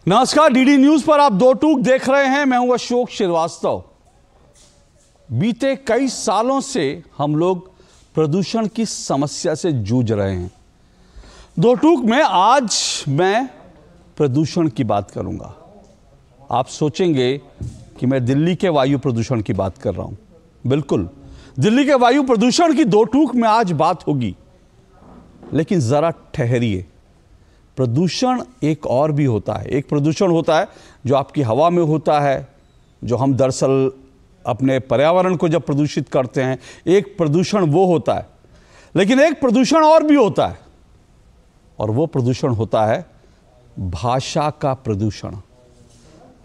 नमस्कार, DD news पर आप दो टूक देख रहे हैं। मैं हूं अशोक श्रीवास्तव। बीते कई सालों से हम लोग प्रदूषण की समस्या से जूझ रहे हैं। दो टूक में आज मैं प्रदूषण की बात करूंगा। आप सोचेंगे कि मैं दिल्ली के वायु प्रदूषण की बात कर रहा हूं। बिल्कुल, दिल्ली के वायु प्रदूषण की दो टूक में आज बात होगी, लेकिन जरा ठहरिए। प्रदूषण एक और भी होता है। एक प्रदूषण होता है जो आपकी हवा में होता है, जो हम दरअसल अपने पर्यावरण को जब प्रदूषित करते हैं, एक प्रदूषण वो होता है। लेकिन एक प्रदूषण और भी होता है, और वो प्रदूषण होता है भाषा का प्रदूषण।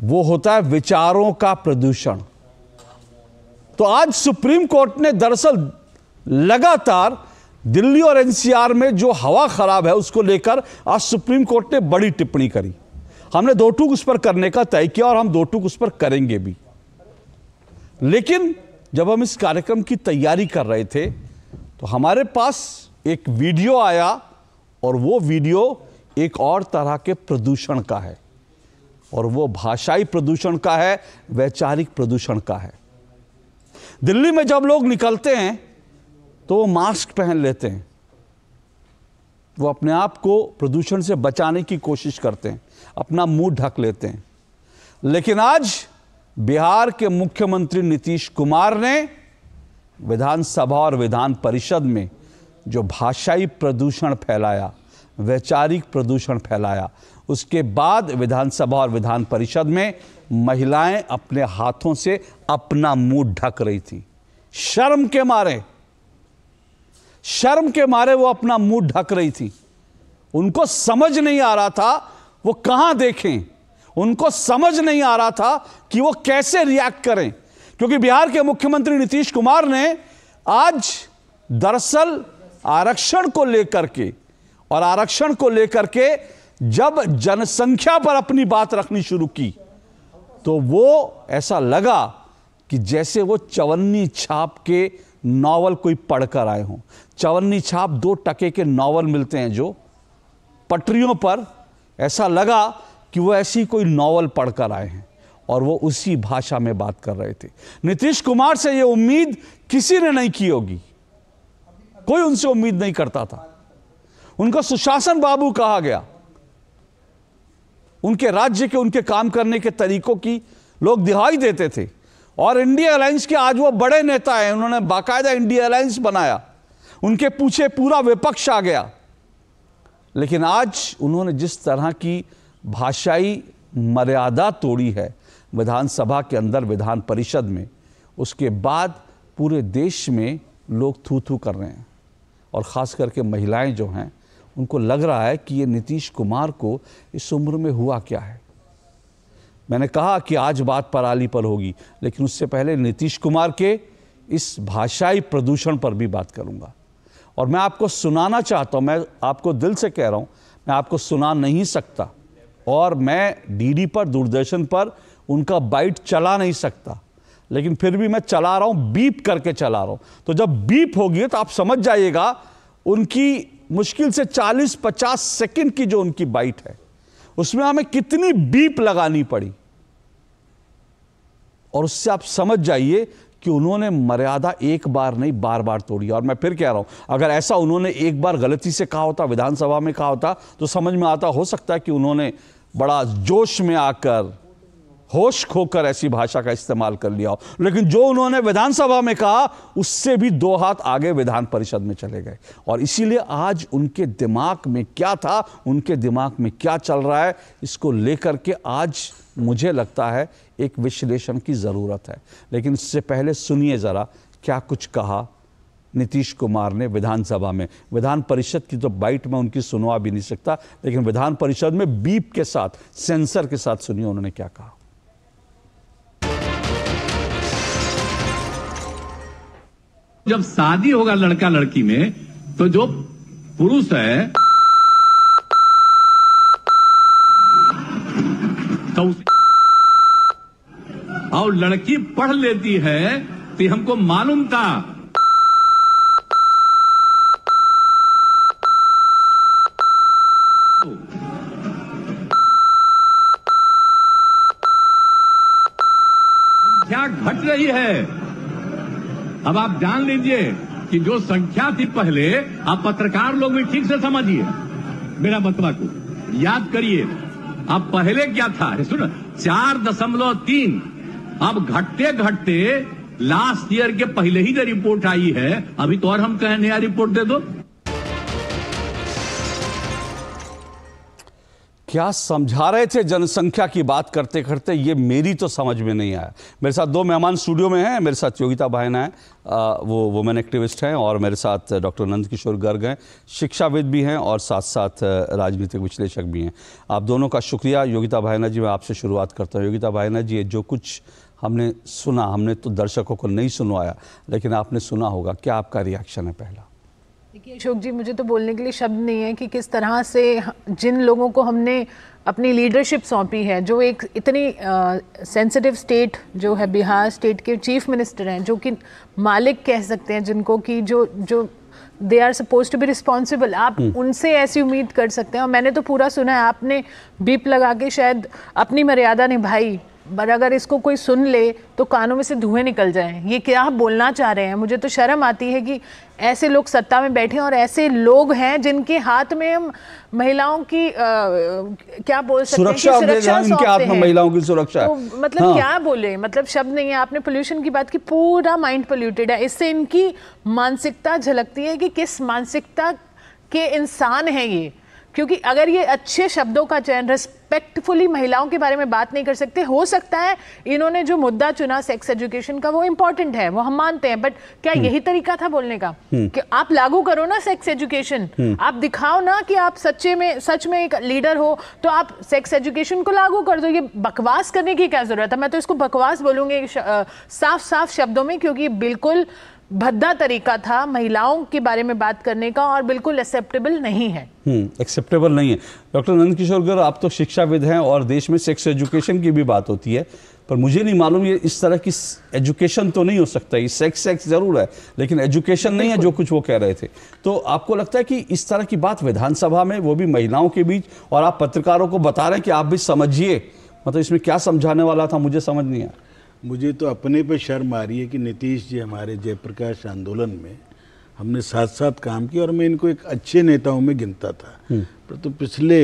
वो होता है विचारों का प्रदूषण। तो आज सुप्रीम कोर्ट ने दरअसल लगातार दिल्ली और एनसीआर में जो हवा खराब है उसको लेकर आज सुप्रीम कोर्ट ने बड़ी टिप्पणी करी। हमने दो टूक उस पर करने का तय किया और हम दो टूक उस पर करेंगे भी। लेकिन जब हम इस कार्यक्रम की तैयारी कर रहे थे तो हमारे पास एक वीडियो आया, और वो वीडियो एक और तरह के प्रदूषण का है, और वो भाषाई प्रदूषण का है, वैचारिक प्रदूषण का है। दिल्ली में जब लोग निकलते हैं तो वो मास्क पहन लेते हैं, वो अपने आप को प्रदूषण से बचाने की कोशिश करते हैं, अपना मुंह ढक लेते हैं। लेकिन आज बिहार के मुख्यमंत्री नीतीश कुमार ने विधानसभा और विधान परिषद में जो भाषाई प्रदूषण फैलाया, वैचारिक प्रदूषण फैलाया, उसके बाद विधानसभा और विधान परिषद में महिलाएं अपने हाथों से अपना मुंह ढक रही थी। शर्म के मारे वो अपना मुंह ढक रही थी। उनको समझ नहीं आ रहा था वो कहां देखें, उनको समझ नहीं आ रहा था कि वो कैसे रिएक्ट करें, क्योंकि बिहार के मुख्यमंत्री नीतीश कुमार ने आज दरअसल आरक्षण को लेकर के जब जनसंख्या पर अपनी बात रखनी शुरू की तो वो ऐसा लगा कि जैसे वो चवन्नी छाप के नॉवल कोई पढ़कर आए हों। चवन्नी छाप 2 टके के नॉवल मिलते हैं जो पटरियों पर, ऐसा लगा कि वो ऐसी कोई नॉवल पढ़कर आए हैं और वो उसी भाषा में बात कर रहे थे। नीतीश कुमार से ये उम्मीद किसी ने नहीं की होगी, कोई उनसे उम्मीद नहीं करता था। उनको सुशासन बाबू कहा गया। उनके राज्य के, उनके काम करने के तरीकों की लोग दिहाई देते थे, और इंडिया अलायंस के आज वो बड़े नेता हैं। उन्होंने बाकायदा इंडिया अलायंस बनाया, उनके पीछे पूरा विपक्ष आ गया। लेकिन आज उन्होंने जिस तरह की भाषाई मर्यादा तोड़ी है विधानसभा के अंदर, विधान परिषद में, उसके बाद पूरे देश में लोग थू थू कर रहे हैं, और ख़ास करके महिलाएं जो हैं उनको लग रहा है कि ये नीतीश कुमार को इस उम्र में हुआ क्या है। मैंने कहा कि आज बात पराली पर होगी, लेकिन उससे पहले नीतीश कुमार के इस भाषाई प्रदूषण पर भी बात करूंगा। और मैं आपको सुनाना चाहता हूं, मैं आपको दिल से कह रहा हूं, मैं आपको सुना नहीं सकता, और मैं डीडी पर, दूरदर्शन पर उनका बाइट चला नहीं सकता, लेकिन फिर भी मैं चला रहा हूं, बीप करके चला रहा हूं। तो जब बीप होगी तो आप समझ जाइएगा उनकी मुश्किल से 40-50 सेकंड की जो उनकी बाइट है, उसमें हमें कितनी बीप लगानी पड़ी, और उससे आप समझ जाइए कि उन्होंने मर्यादा एक बार नहीं, बार बार तोड़ी। और मैं फिर कह रहा हूं, अगर ऐसा उन्होंने एक बार गलती से कहा होता, विधानसभा में कहा होता, तो समझ में आता, हो सकता है कि उन्होंने बड़ा जोश में आकर, होश खोकर ऐसी भाषा का इस्तेमाल कर लिया हो। लेकिन जो उन्होंने विधानसभा में कहा, उससे भी 2 हाथ आगे विधान परिषद में चले गए। और इसीलिए आज उनके दिमाग में क्या था, उनके दिमाग में क्या चल रहा है, इसको लेकर के आज मुझे लगता है एक विश्लेषण की ज़रूरत है। लेकिन इससे पहले सुनिए ज़रा क्या कुछ कहा नीतीश कुमार ने विधानसभा में। विधान परिषद की तो बाइट में उनकी सुनवा भी नहीं सकता, लेकिन विधान परिषद में बीप के साथ, सेंसर के साथ सुनिए उन्होंने क्या कहा। जब शादी होगा लड़का लड़की में, तो जो पुरुष है तो और लड़की पढ़ लेती है, तो हमको मालूम था है। अब आप जान लीजिए कि जो संख्या थी पहले, आप पत्रकार लोग भी ठीक से समझिए मेरा मतवा को, याद करिए। अब पहले क्या था, सुनो, 4.3, अब घटते घटते लास्ट ईयर के पहले ही जो रिपोर्ट आई है, अभी तो और हम कहें नया रिपोर्ट दे दो। क्या समझा रहे थे जनसंख्या की बात करते करते, ये मेरी तो समझ में नहीं आया। मेरे साथ दो मेहमान स्टूडियो में हैं। मेरे साथ योगिता भायना है, वो वुमेन एक्टिविस्ट हैं, और मेरे साथ डॉक्टर नंदकिशोर गर्ग हैं, शिक्षाविद भी हैं और साथ साथ राजनीतिक विश्लेषक भी हैं। आप दोनों का शुक्रिया। योगिता भायना जी, मैं आपसे शुरुआत करता हूँ। योगिता भायना जी, जो कुछ हमने सुना, हमने तो दर्शकों को नहीं सुनवाया, लेकिन आपने सुना होगा, क्या आपका रिएक्शन है पहला? देखिए अशोक जी, मुझे तो बोलने के लिए शब्द नहीं है कि किस तरह से जिन लोगों को हमने अपनी लीडरशिप सौंपी है, जो एक इतनी सेंसिटिव स्टेट जो है, बिहार स्टेट के चीफ मिनिस्टर हैं, जो कि मालिक कह सकते हैं जिनको, कि जो they are suppose to be responsible, आप उनसे ऐसी उम्मीद कर सकते हैं। और मैंने तो पूरा सुना है, आपने बीप लगा के शायद अपनी मर्यादा निभाई, पर अगर इसको कोई सुन ले तो कानों में से धुएं निकल जाएं। ये क्या बोलना चाह रहे हैं? मुझे तो शर्म आती है कि ऐसे लोग सत्ता में बैठे हैं और ऐसे लोग हैं जिनके हाथ में हम महिलाओं की क्या बोल सकते हैं, सुरक्षा इनके हाथ में महिलाओं की सुरक्षा तो है। मतलब हाँ। क्या बोले, मतलब शब्द नहीं है। आपने पोल्यूशन की बात की, पूरा माइंड पोल्यूटेड है। इससे इनकी मानसिकता झलकती है कि किस मानसिकता के इंसान हैं ये। क्योंकि अगर ये अच्छे शब्दों का चयन, रिस्पेक्टफुली महिलाओं के बारे में बात नहीं कर सकते, हो सकता है इन्होंने जो मुद्दा चुना सेक्स एजुकेशन का, वो इंपॉर्टेंट है, वो हम मानते हैं, बट क्या यही तरीका था बोलने का कि आप लागू करो ना सेक्स एजुकेशन, आप दिखाओ ना कि आप सच में एक लीडर हो, तो आप सेक्स एजुकेशन को लागू कर दो। ये बकवास करने की क्या जरूरत है? मैं तो इसको बकवास बोलूंगी साफ साफ शब्दों में, क्योंकि बिल्कुल भद्दा तरीका था महिलाओं के बारे में बात करने का और बिल्कुल एक्सेप्टेबल नहीं है। एक्सेप्टेबल नहीं है। डॉक्टर नंदकिशोर गर्ग, आप तो शिक्षाविद हैं और देश में सेक्स एजुकेशन की भी बात होती है, पर मुझे नहीं मालूम ये इस तरह की एजुकेशन तो नहीं हो सकता। ये सेक्स जरूर है, लेकिन एजुकेशन नहीं है, जो कुछ वो कह रहे थे। तो आपको लगता है कि इस तरह की बात विधानसभा में, वो भी महिलाओं के बीच, और आप पत्रकारों को बता रहे हैं कि आप भी समझिए, मतलब इसमें क्या समझाने वाला था? मुझे समझ नहीं आया। मुझे तो अपने पे शर्म आ रही है कि नीतीश जी हमारे जयप्रकाश आंदोलन में हमने साथ साथ काम किया और मैं इनको एक अच्छे नेताओं में गिनता था। पर तो पिछले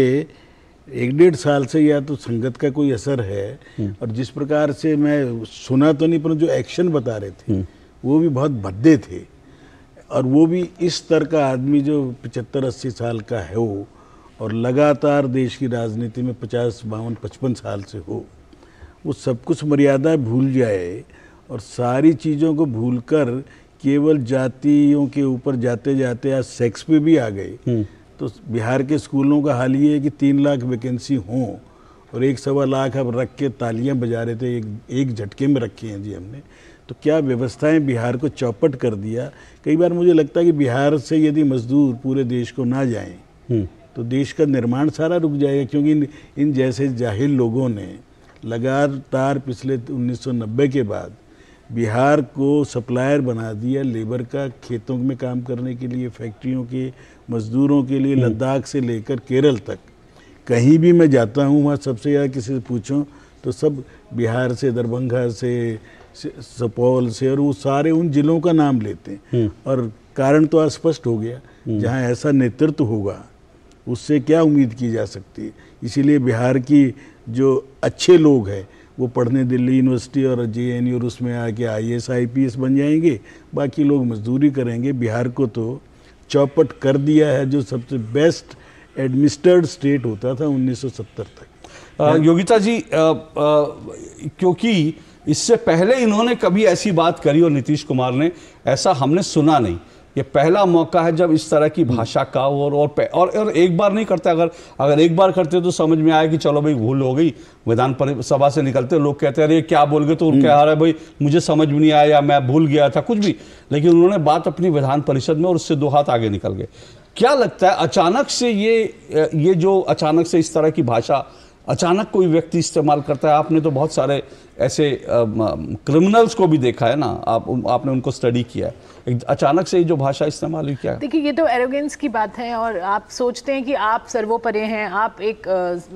1-1.5 साल से या तो संगत का कोई असर है, और जिस प्रकार से मैं सुना तो नहीं, पर जो एक्शन बता रहे थे वो भी बहुत भद्दे थे। और वो भी इस स्तर का आदमी जो 75-80 साल का है हो और लगातार देश की राजनीति में 50-52-55 साल से हो, वो सब कुछ मर्यादा भूल जाए और सारी चीज़ों को भूलकर केवल जातियों के ऊपर जाते जाते आज सेक्स पे भी आ गए। तो बिहार के स्कूलों का हाल ये है कि 3 लाख वैकेंसी हों और 1-1.25 लाख अब रख के तालियां बजा रहे थे, एक झटके में रखी हैं जी हमने। तो क्या व्यवस्थाएं बिहार को चौपट कर दिया। कई बार मुझे लगता है कि बिहार से यदि मजदूर पूरे देश को ना जाएं तो देश का निर्माण सारा रुक जाएगा, क्योंकि इन जैसे जाहिल लोगों ने लगातार पिछले 1990 के बाद बिहार को सप्लायर बना दिया लेबर का, खेतों में काम करने के लिए, फैक्ट्रियों के मजदूरों के लिए। लद्दाख से लेकर केरल तक कहीं भी मैं जाता हूँ, वहाँ सबसे ज़्यादा किसी से पूछूं तो सब बिहार से, दरभंगा से, सुपौल से, और वो सारे उन जिलों का नाम लेते हैं। और कारण तो स्पष्ट हो गया, जहाँ ऐसा नेतृत्व होगा उससे क्या उम्मीद की जा सकती है। इसीलिए बिहार की जो अच्छे लोग हैं वो पढ़ने दिल्ली यूनिवर्सिटी और JNU और उसमें आके IAS IPS बन जाएंगे, बाकी लोग मजदूरी करेंगे। बिहार को तो चौपट कर दिया है, जो सबसे बेस्ट एडमिनिस्ट्रेड स्टेट होता था 1970 तक। योगिता जी, क्योंकि इससे पहले इन्होंने कभी ऐसी बात करी और नीतीश कुमार ने, ऐसा हमने सुना नहीं। ये पहला मौका है जब इस तरह की भाषा का और एक बार नहीं करते। अगर एक बार करते तो समझ में आया कि चलो भाई भूल हो गई, विधान सभा से निकलते लोग कहते हैं अरे क्या बोल गए, तो उनके आ रहा है भाई मुझे समझ में नहीं आया या मैं भूल गया था, कुछ भी। लेकिन उन्होंने बात अपनी विधान परिषद में और उससे 2 हाथ आगे निकल गए। क्या लगता है अचानक से ये जो अचानक से इस तरह की भाषा अचानक कोई व्यक्ति इस्तेमाल करता है? आपने तो बहुत सारे ऐसे क्रिमिनल्स को भी देखा है ना, आपने उनको स्टडी किया है, अचानक से जो भाषा इस्तेमाल हुई क्या है? देखिए, ये तो एरोगेंस की बात है, और आप सोचते हैं कि आप सर्वोपरि हैं, आप एक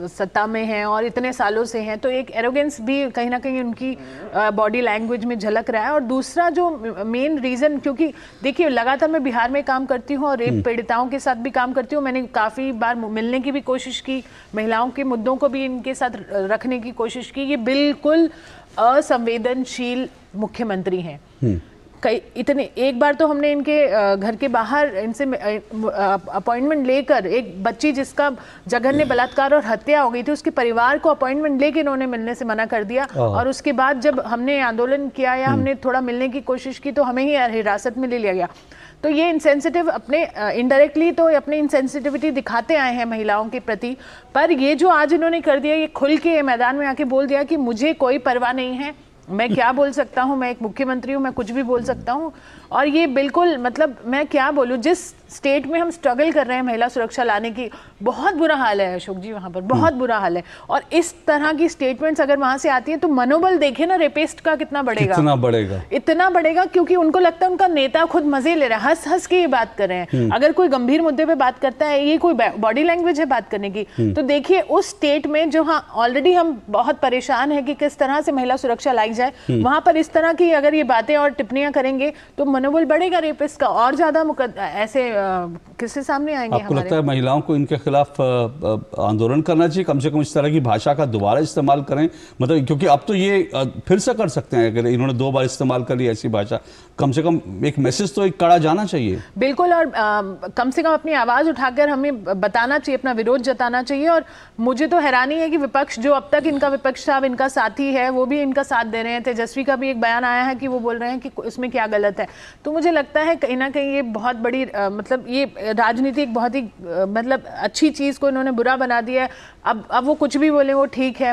सत्ता में हैं और इतने सालों से हैं, तो एक एरोगेंस भी कहीं ना कहीं उनकी बॉडी लैंग्वेज में झलक रहा है। और दूसरा जो मेन रीज़न, क्योंकि देखिए लगातार मैं बिहार में काम करती हूँ और रेप पीड़िताओं के साथ भी काम करती हूँ, मैंने काफ़ी बार मिलने की भी कोशिश की, महिलाओं के मुद्दों को भी इनके साथ रखने की कोशिश की। ये बिल्कुल असंवेदनशील मुख्यमंत्री हैं। कई इतने, एक बार तो हमने इनके घर के बाहर इनसे अपॉइंटमेंट लेकर, एक बच्ची जिसका जघन्य बलात्कार और हत्या हो गई थी, उसके परिवार को अपॉइंटमेंट लेकर इन्होंने मिलने से मना कर दिया। और उसके बाद जब हमने आंदोलन किया या हमने थोड़ा मिलने की कोशिश की तो हमें ही हिरासत में ले लिया गया। तो ये इनसेंसिटिव, अपने इनडायरेक्टली तो अपनी इनसेंसिटिविटी दिखाते आए हैं महिलाओं के प्रति, पर ये जो आज इन्होंने कर दिया, ये खुल के मैदान में आके बोल दिया कि मुझे कोई परवाह नहीं है, मैं क्या बोल सकता हूँ, मैं एक मुख्यमंत्री हूँ, मैं कुछ भी बोल सकता हूँ। और ये बिल्कुल, मतलब मैं क्या बोलूँ, जिस स्टेट में हम स्ट्रगल कर रहे हैं महिला सुरक्षा लाने की, बहुत बुरा हाल है अशोक जी, वहाँ पर बहुत बुरा हाल है। और इस तरह की स्टेटमेंट्स अगर वहाँ से आती है तो मनोबल देखे ना रेपिस्ट का कितना बढ़ेगा, इतना बढ़ेगा, क्योंकि उनको लगता है उनका नेता खुद मजे ले रहा है, हंस हंस के ये बात कर रहे हैं। अगर कोई गंभीर मुद्दे पे बात करता है, ये कोई बॉडी लैंग्वेज है बात करने की, तो देखिए उस स्टेट में जो, हाँ ऑलरेडी हम बहुत परेशान है कि किस तरह से महिला सुरक्षा लाई जाए, वहां पर इस तरह की अगर ये बातें और टिप्पणियां करेंगे तो मनोबल बढ़ेगा रेपिस्ट का, और ज्यादा ऐसे किससे सामने आएंगे। आपको लगता है महिलाओं को इनके खिलाफ आंदोलन करना चाहिए, कम से कम इस तरह की भाषा का दोबारा इस्तेमाल करें, मतलब क्योंकि अब तो ये फिर से कर सकते हैं, अगर इन्होंने 2 बार इस्तेमाल कर ली ऐसी भाषा, कम से कम एक मैसेज तो एक कड़ा जाना चाहिए। बिल्कुल, और कम से कम अपनी आवाज उठाकर हमें बताना चाहिए, अपना विरोध जताना चाहिए। और मुझे तो हैरानी है कि विपक्ष, जो अब तक इनका विपक्ष था, इनका साथी है, वो भी इनका साथ दे रहे हैं। तेजस्वी का भी एक बयान आया है कि वो बोल रहे हैं कि इसमें क्या गलत है। तो मुझे लगता है कहीं ना कहीं ये बहुत बड़ी मतलब ये राजनीति एक बहुत ही मतलब अच्छी चीज़ को इन्होंने बुरा बना दिया है। अब वो कुछ भी बोले वो ठीक है,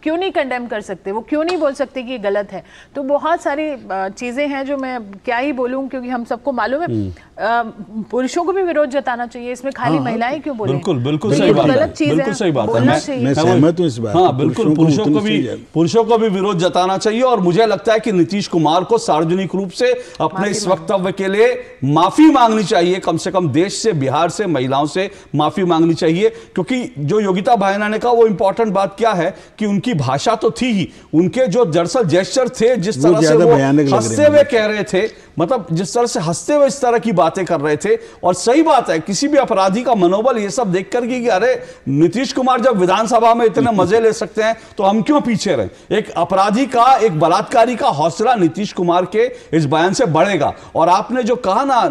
क्यों नहीं कंडेम कर सकते, वो क्यों नहीं बोल सकते कि ये गलत है। तो बहुत सारी चीज़ें हैं जो मैं क्या ही बोलूँ, क्योंकि हम सबको मालूम है पुरुषों को भी विरोध जताना चाहिए, इसमें खाली महिलाएं क्यों बोले। बिल्कुल सही बात है, बिल्कुल सही बात है, मैं सहमत हूं इस बात। हाँ बिल्कुल, पुरुषों को भी विरोध जताना चाहिए। और मुझे लगता है कि नीतीश कुमार को सार्वजनिक रूप से अपने इस वक्तव्य के लिए माफी मांगनी चाहिए, कम से कम देश से, बिहार से, महिलाओं से माफी मांगनी चाहिए। क्योंकि जो योगिता भायना ने कहा वो इंपॉर्टेंट बात क्या है कि उनकी भाषा तो थी ही, उनके जो दरअसल जेस्चर थे, जिस तरह से वो हंसते हुए कह रहे थे, मतलब जिस तरह से हंसते हुए इस तरह की बातें कर रहे थे। और सही बात है, किसी भी अपराधी का मनोबल ये सब देख करके कि अरे नीतीश कुमार जब विधानसभा में इतने मजे ले सकते हैं तो हम क्यों पीछे रहे। एक अपराधी का, एक बलात्कारी का हौसला नीतीश कुमार के इस बयान से बढ़ेगा। और आपने जो कहा ना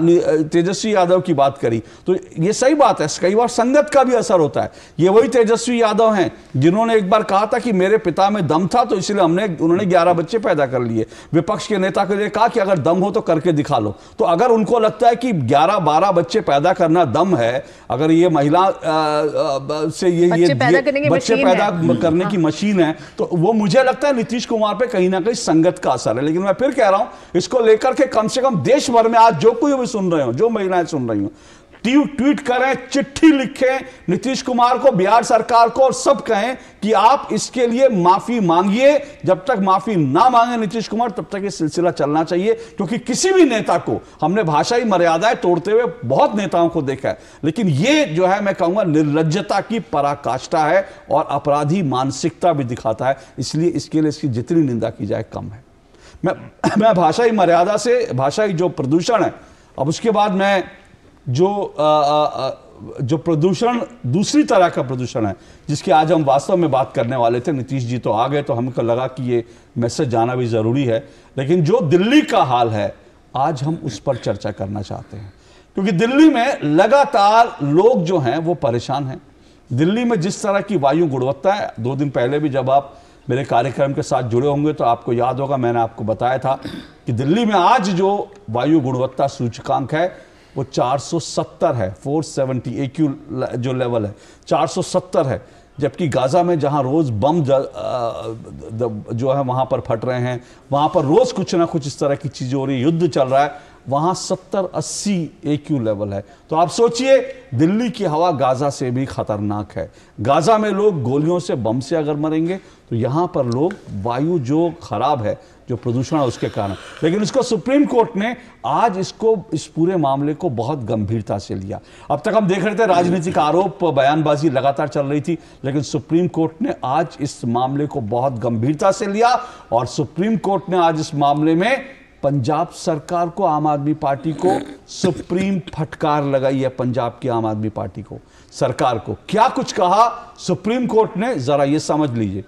तेजस्वी यादव की बात करी, तो ये सही बात है, कई बार संगत का भी असर होता है। ये वही तेजस्वी यादव हैं जिन्होंने एक बार कहा था कि मेरे पिता में दम था तो इसलिए उन्होंने 11 बच्चे पैदा कर लिए। विपक्ष के नेता के लिए कहा कि अगर दम हो तो करके दिखा लो। तो अगर उनको लगता है कि 11-12 बच्चे पैदा करना दम है, अगर ये महिला से ये बच्चे पैदा करने की मशीन है, तो वो मुझे लगता है नीतीश कुमार पे कहीं ना कहीं संगत का असर है। लेकिन मैं फिर कह रहा हूं, इसको लेकर के कम से कम देश भर में आज जो कोई भी सुन रहे हो, जो महिलाएं सुन रही हो, ट्वीट करें, चिट्ठी लिखें नीतीश कुमार को, बिहार सरकार को, और सब कहें कि आप इसके लिए माफी मांगिए। जब तक माफी ना मांगे नीतीश कुमार, तब तक ये सिलसिला चलना चाहिए। क्योंकि किसी भी नेता को हमने भाषाई मर्यादाएं तोड़ते हुए बहुत नेताओं को देखा है, लेकिन ये जो है मैं कहूंगा निर्लज्जता की पराकाष्ठा है और अपराधी मानसिकता भी दिखाता है। इसलिए इसके लिए इसकी जितनी निंदा की जाए कम है। मैं भाषाई मर्यादा से, भाषाई जो प्रदूषण है, अब उसके बाद मैं जो प्रदूषण, दूसरी तरह का प्रदूषण है जिसकी आज हम वास्तव में बात करने वाले थे। नीतीश जी तो आ गए तो हमको लगा कि ये मैसेज जाना भी जरूरी है, लेकिन जो दिल्ली का हाल है आज हम उस पर चर्चा करना चाहते हैं। क्योंकि दिल्ली में लगातार लोग जो हैं वो परेशान हैं। दिल्ली में जिस तरह की वायु गुणवत्ता है, 2 दिन पहले भी जब आप मेरे कार्यक्रम के साथ जुड़े होंगे तो आपको याद होगा, मैंने आपको बताया था कि दिल्ली में आज जो वायु गुणवत्ता सूचकांक है वो 470 है, 470 AQ जो लेवल है 470 है। जबकि गाजा में जहां रोज बम जो है वहां पर फट रहे हैं, वहां पर रोज कुछ ना कुछ इस तरह की चीजें हो रही है, युद्ध चल रहा है, वहां 70-80 AQ लेवल है। तो आप सोचिए, दिल्ली की हवा गाजा से भी खतरनाक है। गाजा में लोग गोलियों से, बम से अगर मरेंगे, तो यहां पर लोग, वायु जो खराब है, जो प्रदूषण है उसके कारण। लेकिन इसको सुप्रीम कोर्ट ने आज इस पूरे मामले को बहुत गंभीरता से लिया। अब तक हम देख रहे थे राजनीतिक आरोप, बयानबाजी लगातार चल रही थी, लेकिन सुप्रीम कोर्ट ने आज इस मामले को बहुत गंभीरता से लिया और सुप्रीम कोर्ट ने आज इस मामले में पंजाब सरकार को, आम आदमी पार्टी को सुप्रीम फटकार लगाई है। पंजाब की आम आदमी पार्टी को, सरकार को क्या कुछ कहा सुप्रीम कोर्ट ने, जरा ये समझ लीजिए।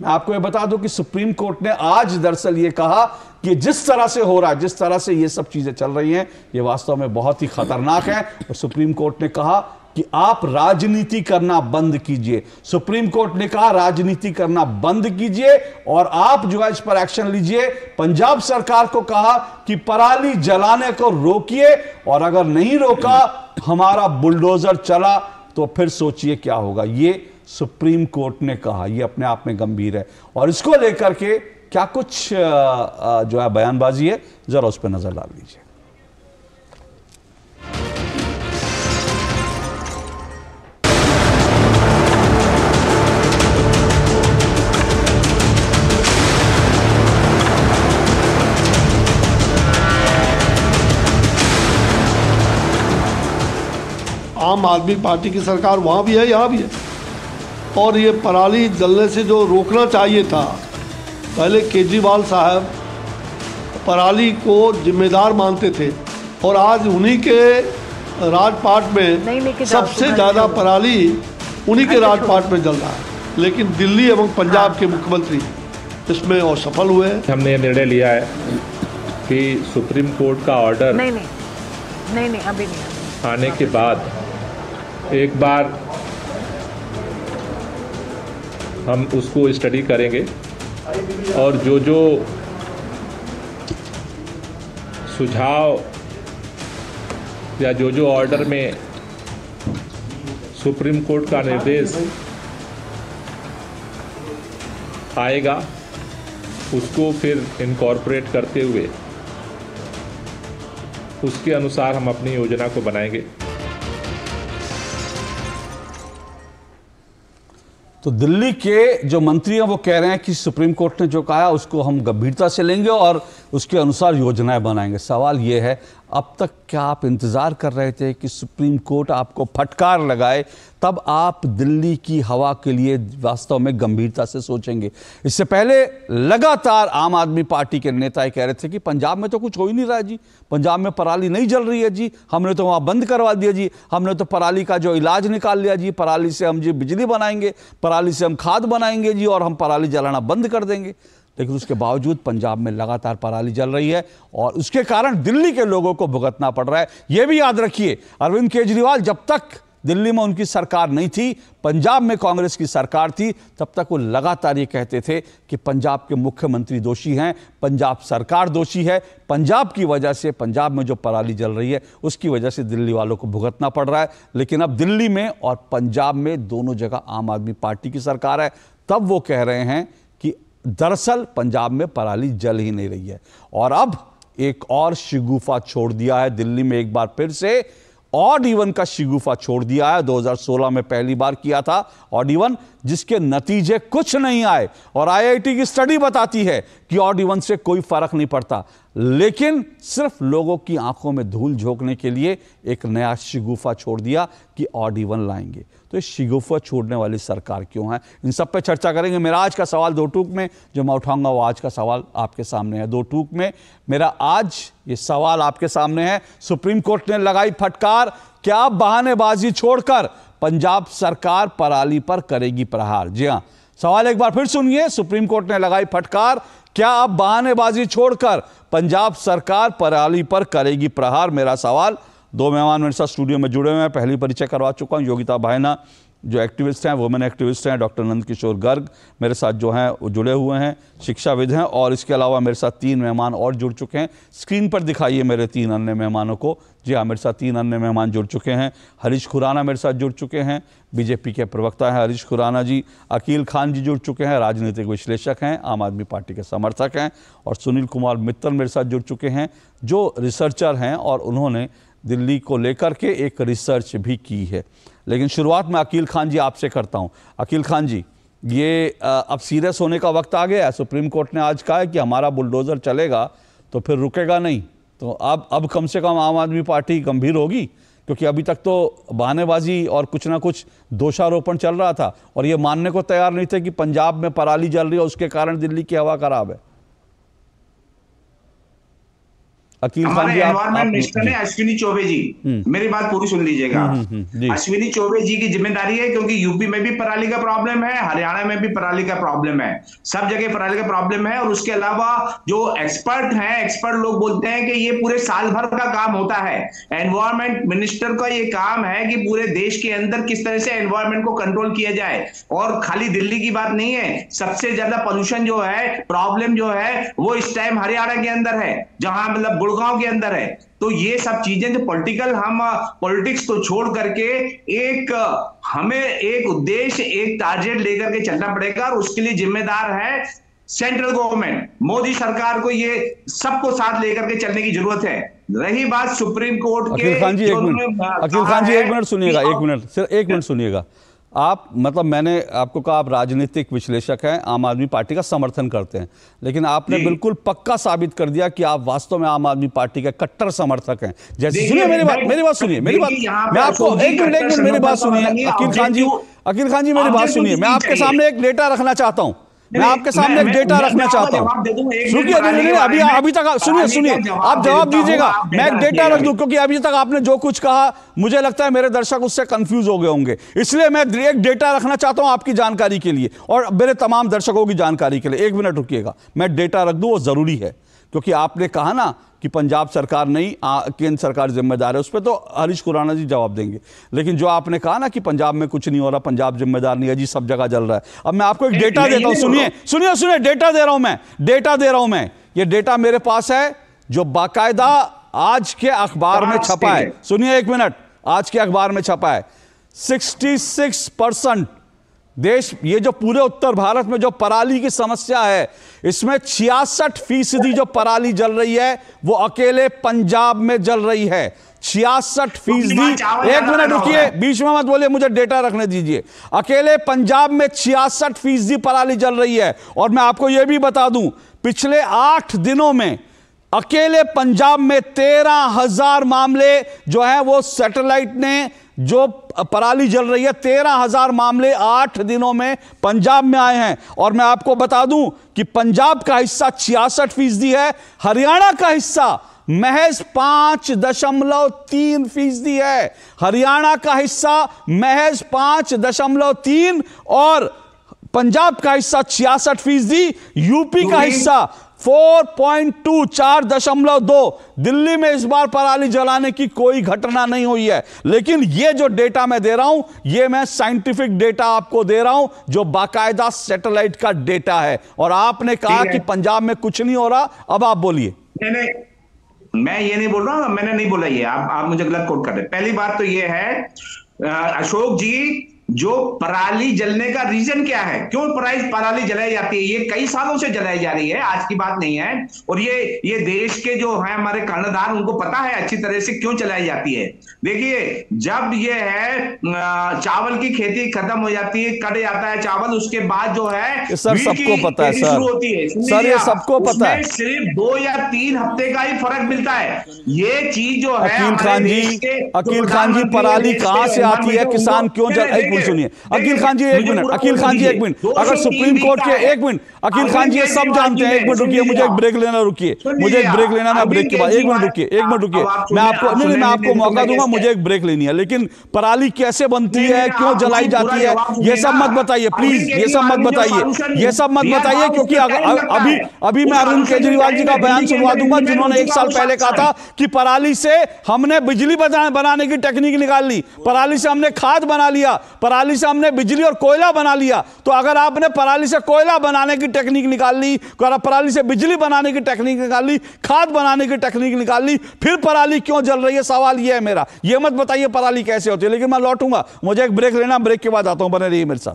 मैं आपको ये बता दूं कि सुप्रीम कोर्ट ने आज दरअसल ये कहा कि जिस तरह से हो रहा है, जिस तरह से ये सब चीजें चल रही हैं, ये वास्तव में बहुत ही खतरनाक है। और सुप्रीम कोर्ट ने कहा कि आप राजनीति करना बंद कीजिए। सुप्रीम कोर्ट ने कहा राजनीति करना बंद कीजिए और आप जो है इस पर एक्शन लीजिए। पंजाब सरकार को कहा कि पराली जलाने को रोकिए और अगर नहीं रोका, हमारा बुलडोजर चला तो फिर सोचिए क्या होगा। ये सुप्रीम कोर्ट ने कहा, ये अपने आप में गंभीर है। और इसको लेकर के क्या कुछ जो है बयानबाजी है, जरा उस पर नजर डाल लीजिए। आम आदमी पार्टी की सरकार वहाँ भी है, यहाँ भी है। और ये पराली जलने से जो रोकना चाहिए था, पहले केजरीवाल साहब पराली को जिम्मेदार मानते थे और आज उन्हीं के राजपाट में सबसे ज़्यादा पराली उन्हीं के राजपाट में जल रहा है। लेकिन दिल्ली एवं पंजाब के मुख्यमंत्री इसमें असफल हुए हैं। हमने ये निर्णय लिया है कि सुप्रीम कोर्ट का ऑर्डर नहीं अभी नहीं आने के बाद एक बार हम उसको स्टडी करेंगे और जो जो सुझाव या जो जो ऑर्डर में सुप्रीम कोर्ट का निर्देश आएगा, उसको फिर इनकॉर्पोरेट करते हुए उसके अनुसार हम अपनी योजना को बनाएंगे। तो दिल्ली के जो मंत्री हैं वो कह रहे हैं कि सुप्रीम कोर्ट ने जो कहा उसको हम गंभीरता से लेंगे और उसके अनुसार योजनाएं बनाएंगे। सवाल ये है, अब तक क्या आप इंतज़ार कर रहे थे कि सुप्रीम कोर्ट आपको फटकार लगाए, तब आप दिल्ली की हवा के लिए वास्तव में गंभीरता से सोचेंगे? इससे पहले लगातार आम आदमी पार्टी के नेता कह रहे थे कि पंजाब में तो कुछ हो ही नहीं रहा है जी, पंजाब में पराली नहीं जल रही है जी, हमने तो वहाँ बंद करवा दिया जी, हमने तो पराली का जो इलाज निकाल लिया जी, पराली से हम जी बिजली बनाएंगे, पराली से हम खाद बनाएंगे जी और हम पराली जलाना बंद कर देंगे। लेकिन उसके बावजूद पंजाब में लगातार पराली जल रही है और उसके कारण दिल्ली के लोगों को भुगतना पड़ रहा है। यह भी याद रखिए, अरविंद केजरीवाल जब तक दिल्ली में उनकी सरकार नहीं थी, पंजाब में कांग्रेस की सरकार थी, तब तक वो लगातार ये कहते थे कि पंजाब के मुख्यमंत्री दोषी हैं, पंजाब सरकार दोषी है, पंजाब की वजह से, पंजाब में जो पराली जल रही है उसकी वजह से दिल्ली वालों को भुगतना पड़ रहा है। लेकिन अब दिल्ली में और पंजाब में दोनों जगह आम आदमी पार्टी की सरकार है, तब वो कह रहे हैं कि दरअसल पंजाब में पराली जल ही नहीं रही है। और अब एक और शिगुफा छोड़ दिया है दिल्ली में, एक बार फिर से ऑड इवन का शिगुफा छोड़ दिया है। 2016 में पहली बार किया था ऑड इवन, जिसके नतीजे कुछ नहीं आए और आईआईटी की स्टडी बताती है कि ऑड इवन से कोई फर्क नहीं पड़ता, लेकिन सिर्फ लोगों की आंखों में धूल झोंकने के लिए एक नया शिगुफा छोड़ दिया कि ऑड इवन लाएंगे। तो ये शिगुफा छोड़ने वाली सरकार क्यों है, इन सब पे चर्चा करेंगे। मेरा आज का सवाल दो टूक में जो मैं उठाऊंगा वो आज का सवाल आपके सामने है। दो टूक में मेरा आज ये सवाल आपके सामने है, सुप्रीम कोर्ट ने लगाई फटकार, क्या बहानेबाजी छोड़कर पंजाब सरकार पराली पर करेगी प्रहार? जी हां, सवाल एक बार फिर सुनिए, सुप्रीम कोर्ट ने लगाई फटकार, क्या अब बहानेबाजी छोड़कर पंजाब सरकार पराली पर करेगी प्रहार? मेरा सवाल। दो मेहमान मेरे साथ स्टूडियो में जुड़े हुए हैं, पहली परिचय करवा चुका हूं, योगिता भायना जो एक्टिविस्ट हैं, वुमेन एक्टिविस्ट हैं, डॉक्टर नंद किशोर गर्ग मेरे साथ जो हैं वो जुड़े हुए हैं, शिक्षाविद हैं, और इसके अलावा मेरे साथ 3 मेहमान और जुड़ चुके हैं। स्क्रीन पर दिखाइए मेरे 3 अन्य मेहमानों को। जी हाँ, मेरे साथ 3 अन्य मेहमान जुड़ चुके हैं। हरीश खुराना मेरे साथ जुड़ चुके हैं, बीजेपी के प्रवक्ता हैं हरीश खुराना जी। अकील खान जी जुड़ चुके हैं, राजनीतिक विश्लेषक हैं, आम आदमी पार्टी के समर्थक हैं। और सुनील कुमार मित्तल मेरे साथ जुड़ चुके हैं, जो रिसर्चर हैं और उन्होंने दिल्ली को लेकर के एक रिसर्च भी की है। लेकिन शुरुआत में अकील खान जी आपसे करता हूं। अकील खान जी, ये अब सीरियस होने का वक्त आ गया है। सुप्रीम कोर्ट ने आज कहा है कि हमारा बुलडोज़र चलेगा तो फिर रुकेगा नहीं। तो अब कम से कम आम आदमी पार्टी गंभीर होगी, क्योंकि अभी तक तो बहानेबाजी और कुछ ना कुछ दोषारोपण चल रहा था और ये मानने को तैयार नहीं थे कि पंजाब में पराली जल रही है, उसके कारण दिल्ली की हवा खराब है। अकील खान जी, एनवायरमेंट मिनिस्टर है अश्विनी चौबे जी, मेरी बात पूरी सुन लीजिएगा। अश्विनी चौबे जी की जिम्मेदारी है, क्योंकि यूपी में भी पराली का प्रॉब्लम है, हरियाणा में भी पराली का प्रॉब्लम है, सब जगह पराली का प्रॉब्लम है। और उसके अलावा जो एक्सपर्ट लोग बोलते हैं कि ये पूरे साल भर का काम होता है। एनवायरमेंट मिनिस्टर का ये काम है कि पूरे देश के अंदर किस तरह से एनवायरमेंट को कंट्रोल किया जाए। और खाली दिल्ली की बात नहीं है, सबसे ज्यादा पोल्यूशन जो है, प्रॉब्लम जो है, वो इस टाइम हरियाणा के अंदर है, जहां मतलब गुड़गांव के अंदर है। तो ये सब चीजें जो पॉलिटिक्स को छोड़ करके हमें एक उद्देश्य, एक टारगेट लेकर के चलना पड़ेगा, और उसके लिए जिम्मेदार है सेंट्रल गवर्नमेंट, मोदी सरकार को ये सबको साथ लेकर के चलने की जरूरत है। रही बात सुप्रीम कोर्ट के, अकील खान जी एक मिनट सुनिएगा, सिर्फ एक मिनट सुनिएगा। आप मतलब मैंने आपको कहा आप राजनीतिक विश्लेषक हैं, आम आदमी पार्टी का समर्थन करते हैं, लेकिन आपने बिल्कुल पक्का साबित कर दिया कि आप वास्तव में आम आदमी पार्टी के कट्टर समर्थक हैं। जैसे सुनिए मेरी बात सुनिए, मैं आपको एक मिनट मेरी बात सुनिए। अकील खान जी मेरी बात सुनिए, मैं आपके सामने एक डेटा रखना चाहता हूं, मैं आपके सामने एक डेटा रखना चाहता हूं। सुनिए, अभी तक सुनिए, आप जवाब दीजिएगा, मैं एक डेटा रख दूं, क्योंकि अभी तक आपने जो कुछ कहा मुझे लगता है मेरे दर्शक उससे कंफ्यूज हो गए होंगे, इसलिए मैं एक डेटा रखना चाहता हूं आपकी जानकारी के लिए और मेरे तमाम दर्शकों की जानकारी के लिए। 1 मिनट रुकिएगा, मैं डेटा रख दूं, वो जरूरी है, क्योंकि आपने कहा ना कि पंजाब सरकार नहीं, केंद्र सरकार जिम्मेदार है, उस पर तो हरीश खुराना जी जवाब देंगे। लेकिन जो आपने कहा ना कि पंजाब में कुछ नहीं हो रहा, पंजाब जिम्मेदार नहीं है जी, सब जगह जल रहा है। अब मैं आपको एक डेटा देता हूं, सुनिए, डेटा दे रहा हूं मैं। ये डेटा मेरे पास है जो बाकायदा आज के अखबार में छपा है। सुनिए 1 मिनट, आज के अखबार में छपा है 66% देश, ये जो पूरे उत्तर भारत में जो पराली की समस्या है, इसमें 66% जो पराली जल रही है वो अकेले पंजाब में जल रही है। 66%। 1 मिनट रुकिए, बीच में मत बोलिए, मुझे डेटा रखने दीजिए। अकेले पंजाब में 66% पराली जल रही है। और मैं आपको यह भी बता दूं, पिछले 8 दिनों में अकेले पंजाब में 13,000 मामले जो है वो सैटेलाइट ने, जो पराली जल रही है, 13,000 मामले 8 दिनों में पंजाब में आए हैं। और मैं आपको बता दूं कि पंजाब का हिस्सा 66% है, हरियाणा का हिस्सा महज 5.3% है। हरियाणा का हिस्सा महज 5.3 और पंजाब का हिस्सा 66%, यूपी का हिस्सा 4.2 4.2। दिल्ली में इस बार पराली जलाने की कोई घटना नहीं हुई है। लेकिन ये जो डेटा मैं दे रहा हूं, ये मैं साइंटिफिक डेटा आपको दे रहा हूं, जो बाकायदा सैटेलाइट का डेटा है। और आपने कहा कि पंजाब में कुछ नहीं हो रहा, अब आप बोलिए। मैं ये नहीं बोल रहा, मैंने नहीं बोला ये, आप मुझे गलत कोट कर रहे। पहली बात तो ये है अशोक जी, जो पराली जलने का रीजन क्या है, क्यों पराली जलाई जाती है? ये कई सालों से जलाई जा रही है, आज की बात नहीं है। और ये देश के जो है हमारे कर्णधार, उनको पता है अच्छी तरह से क्यों चलाई जाती है। देखिए, जब ये है चावल की खेती खत्म हो जाती है, कट जाता है चावल, उसके बाद जो है सर सबको पता है शुरू होती है सर, ये सबको पता है। सिर्फ 2 या 3 हफ्ते का ही फर्क मिलता है। ये चीज जो है अकील खान जी, पराली कहां से आती है, किसान क्यों सुनिए अकील खान जी 1 मिनट, अकील खान जी 1 मिनट, अगर सुप्रीम कोर्ट के 1 मिनट, अकील खान जी ये सब जानते हैं। 1 मिनट रुकिए, मुझे एक ब्रेक लेना, रुकिए, मुझे एक ब्रेक लेना ना, ब्रेक के बाद 1 मिनट रुकिए, 1 मिनट रुकिए, मैं आपको मौका दूंगा, मुझे एक ब्रेक लेनी है। लेकिन पराली कैसे बनती है, क्यों जलाई जाती है, ये सब मत बताइए प्लीज, ये सब मत बताइए, क्योंकि अभी मैं अरविंद केजरीवाल जी का बयान सुनवा दूंगा, जिन्होंने 1 साल पहले कहा था कि पराली से हमने बिजली बनाने की टेक्निक निकाल ली, पराली से हमने खाद बना लिया, पराली से हमने बिजली और कोयला बना लिया। तो अगर आपने पराली से कोयला बनाने की टेक्निक निकाल ली, पराली से बिजली बनाने की टेक्निक निकाल ली, खाद बनाने की टेक्निक निकाल ली, फिर पराली क्यों जल रही है? सवाल यह है मेरा। यह मत बताइए पराली कैसे होती है। लेकिन मैं लौटूंगा, मुझे एक ब्रेक लेना, ब्रेक के बाद आता हूं, बने रहिए मेरे साथ।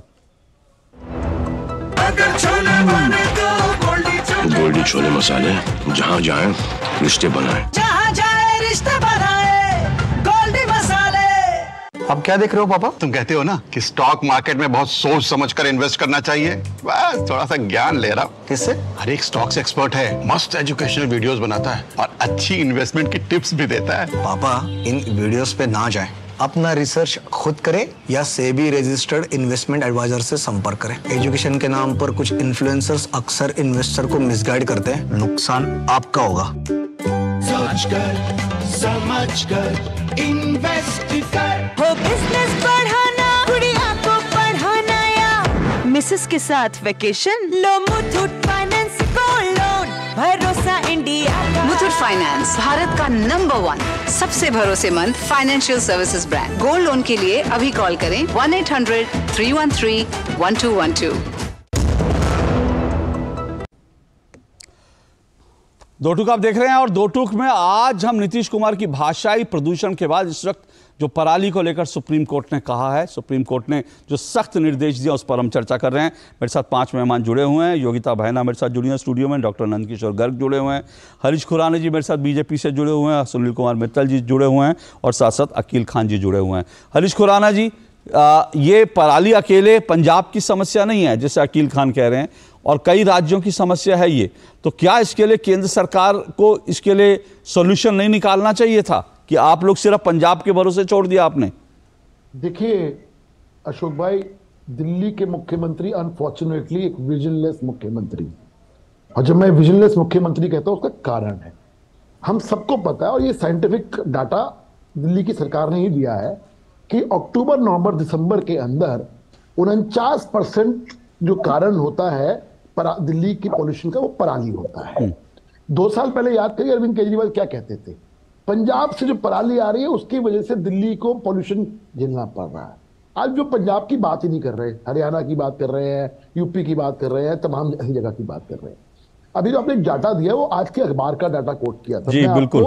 गोल्डी छोले मसाले, जहाँ जाए रिश्ते बनाए, जहाँ जाए रिश्ते बनाए, गोल्डी मसाले। अब क्या देख रहे हो पापा? तुम कहते हो ना कि स्टॉक मार्केट में बहुत सोच समझकर इन्वेस्ट करना चाहिए, बस थोड़ा सा ज्ञान ले रहा हूँ। किससे? हर एक स्टॉक्स एक्सपर्ट है, मस्त एजुकेशनल वीडियोस बनाता है और अच्छी इन्वेस्टमेंट की टिप्स भी देता है। पापा इन वीडियोस पे ना जाएं, अपना रिसर्च खुद करें या सेबी रजिस्टर्ड इन्वेस्टमेंट एडवाइजर से संपर्क करें। एजुकेशन के नाम पर कुछ इन्फ्लुएंसर्स अक्सर इन्वेस्टर को मिसगाइड करते हैं, नुकसान आपका होगा। सोच कर समझ कर इन्वेस्ट कर। हो बिजनेस बढ़ाना, गुड़िया को पढ़ाना या मिसेस के साथ वेकेशन, लो मुथूट फाइनेंस गोल्ड लोन, भरोसा इंडिया का। मुथूट फाइनेंस भारत का नंबर 1 सबसे भरोसेमंद financial services brand. Gold loan के लिए अभी कॉल करें 1-800-313-1212। दो टूक आप देख रहे हैं और दो टूक में आज हम नीतीश कुमार की भाषाई प्रदूषण के बाद इस वक्त जो पराली को लेकर सुप्रीम कोर्ट ने कहा है, सुप्रीम कोर्ट ने जो सख्त निर्देश दिया, उस पर हम चर्चा कर रहे हैं। मेरे साथ 5 मेहमान जुड़े हुए हैं। योगिता भायना मेरे साथ जुड़ी हैं स्टूडियो में, डॉक्टर नंदकिशोर गर्ग जुड़े हुए हैं, हरीश खुराना जी मेरे साथ बीजेपी से जुड़े हुए हैं, सुनील कुमार मित्तल जी जुड़े हुए हैं और साथ साथ अकील खान जी जुड़े हुए हैं। हरीश खुराना जी, ये पराली अकेले पंजाब की समस्या नहीं है जैसे अकील खान कह रहे हैं, और कई राज्यों की समस्या है ये, तो क्या इसके लिए केंद्र सरकार को इसके लिए सॉल्यूशन नहीं निकालना चाहिए था कि आप लोग सिर्फ पंजाब के भरोसे छोड़ दिया आपने? देखिए अशोक भाई, दिल्ली के मुख्यमंत्री अनफॉर्चुनेटली एक विजनलेस मुख्यमंत्री, और जब मैं विजनलेस मुख्यमंत्री कहता हूं उसका कारण है, हम सबको पता है और ये साइंटिफिक डाटा दिल्ली की सरकार ने ही दिया है कि अक्टूबर, नवंबर, दिसंबर के अंदर 49% जो कारण होता है दिल्ली की पॉल्यूशन का, वो पराली होता है। 2 साल पहले याद करिए अरविंद केजरीवाल क्या कहते थे, पंजाब से जो पराली आ रही है उसकी वजह से दिल्ली को पॉल्यूशन झेलना पड़ रहा है। आज जो पंजाब की बात ही नहीं कर रहे, हरियाणा की बात कर रहे हैं, यूपी की बात कर रहे हैं, तमाम ऐसी जगह की बात कर रहे हैं। अभी जो आपने एक डाटा दिया वो आज के अखबार का डाटा कोट किया था, जी बिल्कुल,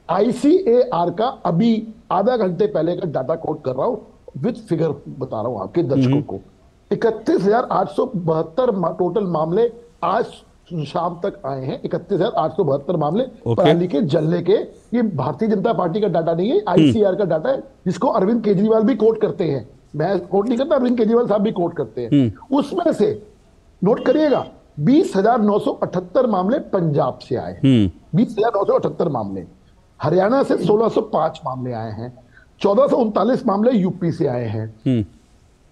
ICAR का अभी आधा घंटे पहले का डाटा कोट कर रहा हूं, विद फिगर बता रहा हूं आपके दर्शकों को। 31,872 टोटल मामले आज शाम तक आए हैं। 31,872 मामले पराली के जलने के। ये भारतीय जनता पार्टी का डाटा नहीं है, ICAR का डाटा है, जिसको अरविंद केजरीवाल भी कोट करते हैं। मैं कोट नहीं करता, अरविंद केजरीवाल साहब भी कोट करते हैं। उसमें से नोट करिएगा 20,978 मामले पंजाब से आए हैं, 20,978 मामले। हरियाणा से 1,605 मामले आए हैं, 1,439 मामले यूपी से आए हैं,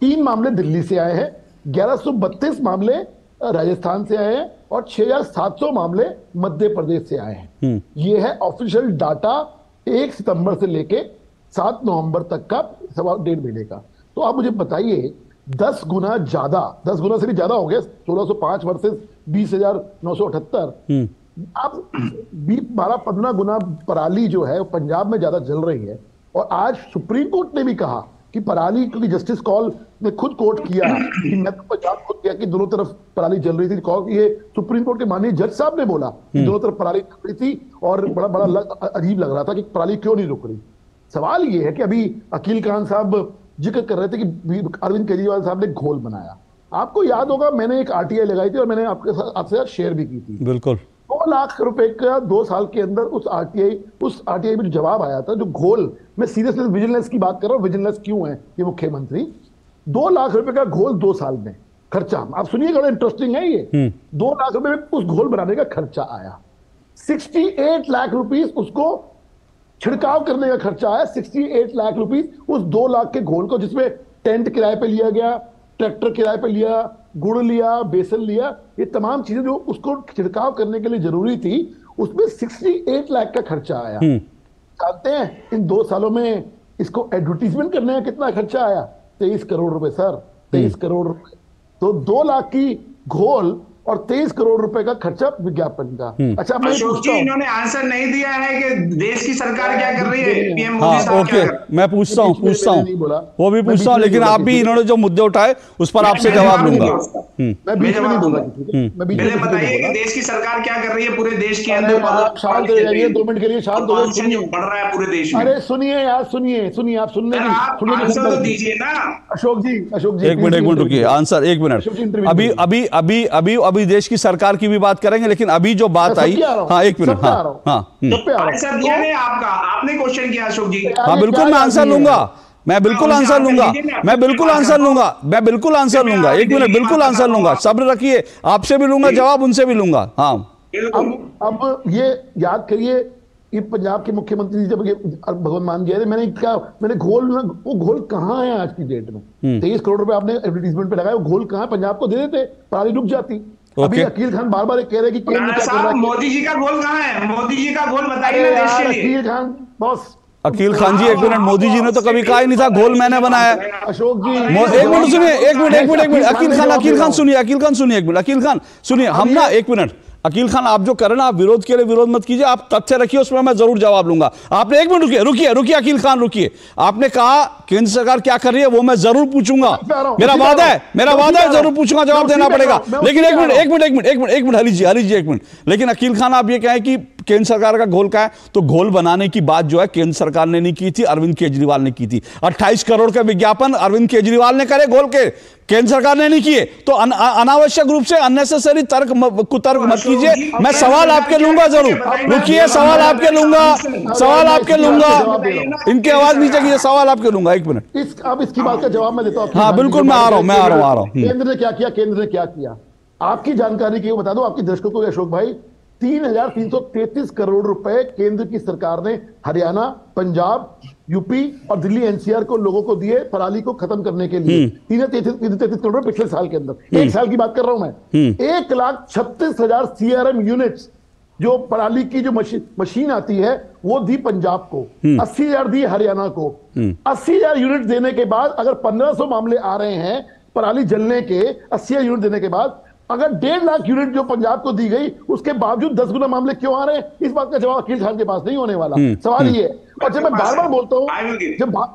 3 मामले दिल्ली से आए हैं, 1,132 मामले राजस्थान से आए हैं और 6,700 मामले मध्य प्रदेश से आए हैं। ये है ऑफिशियल डाटा 1 सितंबर से लेके 7 नवंबर तक का, 1.5 महीने का। तो आप मुझे बताइए 10 गुना ज्यादा, 10 गुना से भी ज्यादा हो गया, 1,605 वर्सेस 20,978। आप 12-15 गुना पराली जो है पंजाब में ज्यादा जल रही है। और आज सुप्रीम कोर्ट ने भी कहा कि पराली, क्योंकि जस्टिस कॉल ने खुद कोट किया कि मैं तो पंजाब खुद किया कि दोनों तरफ पराली जल रही थी। ये सुप्रीम कोर्ट के माननीय जज साहब ने बोला कि दोनों तरफ पराली जल रही थी और बड़ा अजीब लग रहा था कि पराली क्यों नहीं रुक रही। सवाल ये है कि अभी अकील खान साहब जिक्र कर रहे थे कि अरविंद केजरीवाल साहब ने घोल बनाया। आपको याद होगा मैंने एक RTI लगाई थी और मैंने आपसे साथ शेयर भी की थी। बिल्कुल, 2 लाख रुपए का 2 साल के अंदर उस RTI में जो जवाब आया था, जो घोल, मैं सीरियसनेस विजिलेंस की बात कर रहा हूँ, विजिलेंस क्यों है ये मुख्यमंत्री, 2 लाख रुपए का घोल 2 साल में खर्चा। आप सुनिएगा, बड़ा इंटरेस्टिंग है ये। 2 लाख रुपए में उस घोल बनाने का खर्चा आया। 68 लाख रुपीस उसको छिड़काव करने का खर्चा आया। 68 लाख रुपीस उस 2 लाख के घोल को, जिसमें टेंट किराए पे लिया गया, ट्रैक्टर किराए पे लिया, गुड़ लिया, बेसन लिया, ये तमाम चीजें जो उसको छिड़काव करने के लिए जरूरी थी, उसमें 68 लाख का खर्चा आया। जानते हैं इन 2 सालों में इसको एडवर्टीजमेंट करने का कितना खर्चा आया? 23 करोड़ रुपए सर, 23 करोड़ रुपए। तो 2 लाख की घोल और 23 करोड़ रुपए का खर्चा विज्ञापन का। अच्छा मैं पूछता हूं, इन्होंने आंसर नहीं दिया है कि देश की सरकार क्या कर रही है, पीएम मोदी हाँ, साहब क्या ओके, कर मैं पूछता हूँ वो भी पूछता हूँ, लेकिन आप भी इन्होंने जो मुद्दे उठाए उस पर आपसे जवाब लूंगा। मैं बीच में नहीं बोला। पहले बताइए कि देश की सरकार क्या कर रही है पूरे देश के अंदर। शांत हो जाइए 2 मिनट के लिए, शांत हो जाइए। बढ़ रहा है पूरे देश में। अरे सुनिए यार, सुनिए आप सुनने आंसर तो दीजिए ना। अशोक जी एक मिनट रुकिए, आंसर 1 मिनट। अभी देश की सरकार की भी बात करेंगे, लेकिन अभी जो बात आई, हाँ 1 मिनट, आंसर दिया नहीं आपका, आपने क्वेश्चन किया अशोक जी। हाँ बिल्कुल मैं आंसर लूंगा, मैं बिल्कुल आंसर लूंगा, मैं बिल्कुल आंसर लूंगा, मैं बिल्कुल आंसर लूंगा। 1 मिनट, बिल्कुल आंसर लूंगा, सब्र रखिए, आपसे भी लूंगा जवाब, उनसे भी लूंगा। हाँ अब ये याद करिए कि पंजाब के मुख्यमंत्री जब भगवंत मान गए थे, मैंने वो घोल कहाँ है आज की डेट में? 23 करोड़ रुपए आपने एडवर्टीजमेंट पे लगाया, वो घोल कहाँ है? पंजाब को दे देते, पराली डूब जाती। अभी अकील खान बार बार कह रहे कि केंद्र क्या कर रहा है। मोदी जी का घोल कहाँ है? मोदी जी का घोल बताइए ना देश के लिए। अकील खान बॉस, अकील खान जी 1 मिनट, मोदी जी ने तो कभी कहा ही नहीं था घोल मैंने बनाया। अशोक जी 1 मिनट सुनिए, 1 मिनट, अकील खान सुनिए, अकील खान सुनिए, 1 मिनट, अकील खान सुनिए, हम ना 1 मिनट, अकील खान आप जो करें ना, आप विरोध के लिए विरोध मत कीजिए, आप तथ्य रखिए, उसमें मैं जरूर जवाब लूंगा। आपने 1 मिनट रुकिए अकील खान रुकिए, आपने कहा केंद्र सरकार क्या कर रही है, वो मैं जरूर पूछूंगा, मेरा वादा है जरूर पूछूंगा, जवाब देना पड़ेगा। लेकिन 1 मिनट हरी जी 1 मिनट, लेकिन अकील खान आप ये कहें कि केंद्र सरकार का घोल का है, तो घोल बनाने की बात जो है केंद्र सरकार ने नहीं की थी, अरविंद केजरीवाल ने की थी। 28 करोड़ का विज्ञापन अरविंद केजरीवाल ने करे घोल के, केंद्र सरकार ने नहीं किए। तो अनावश्यक रूप से अननेसेसरी कुतर्क मत कीजिए। मैं सवाल आपके लूंगा जरूर, रुकिए, सवाल आपके लूंगा, इनकी आवाज नीचे कीजिए, सवाल आपके लूंगा। 1 मिनट, अब इसकी बात का जवाब मैं देता हूँ। हाँ बिल्कुल, मैं आ रहा हूँ। केंद्र ने क्या किया आपकी जानकारी के बता दो, आपकी दर्शकों को अशोक भाई। 3,333 करोड़ रुपए केंद्र की सरकार ने हरियाणा, पंजाब, यूपी और दिल्ली एनसीआर को लोगों को दिए पराली को खत्म करने के लिए। 333 करोड़ पिछले साल के अंदर, 1 साल की बात कर रहा हूं मैं। 1,36,000 CRM यूनिट्स जो पराली की जो मशीन आती है वो दी पंजाब को, 80,000 दी हरियाणा को। 80,000 यूनिट देने के बाद अगर 1,500 मामले आ रहे हैं पराली जलने के, 80,000 यूनिट देने के बाद अगर 1.5 लाख यूनिट जो पंजाब को दी गई, उसके बावजूद 10 गुना मामले क्यों आ रहे हैं? इस बात का जवाब अकील खान के पास नहीं होने वाला। सवाल ये है, और जब मैं बार बार बोलता हूं, जब बार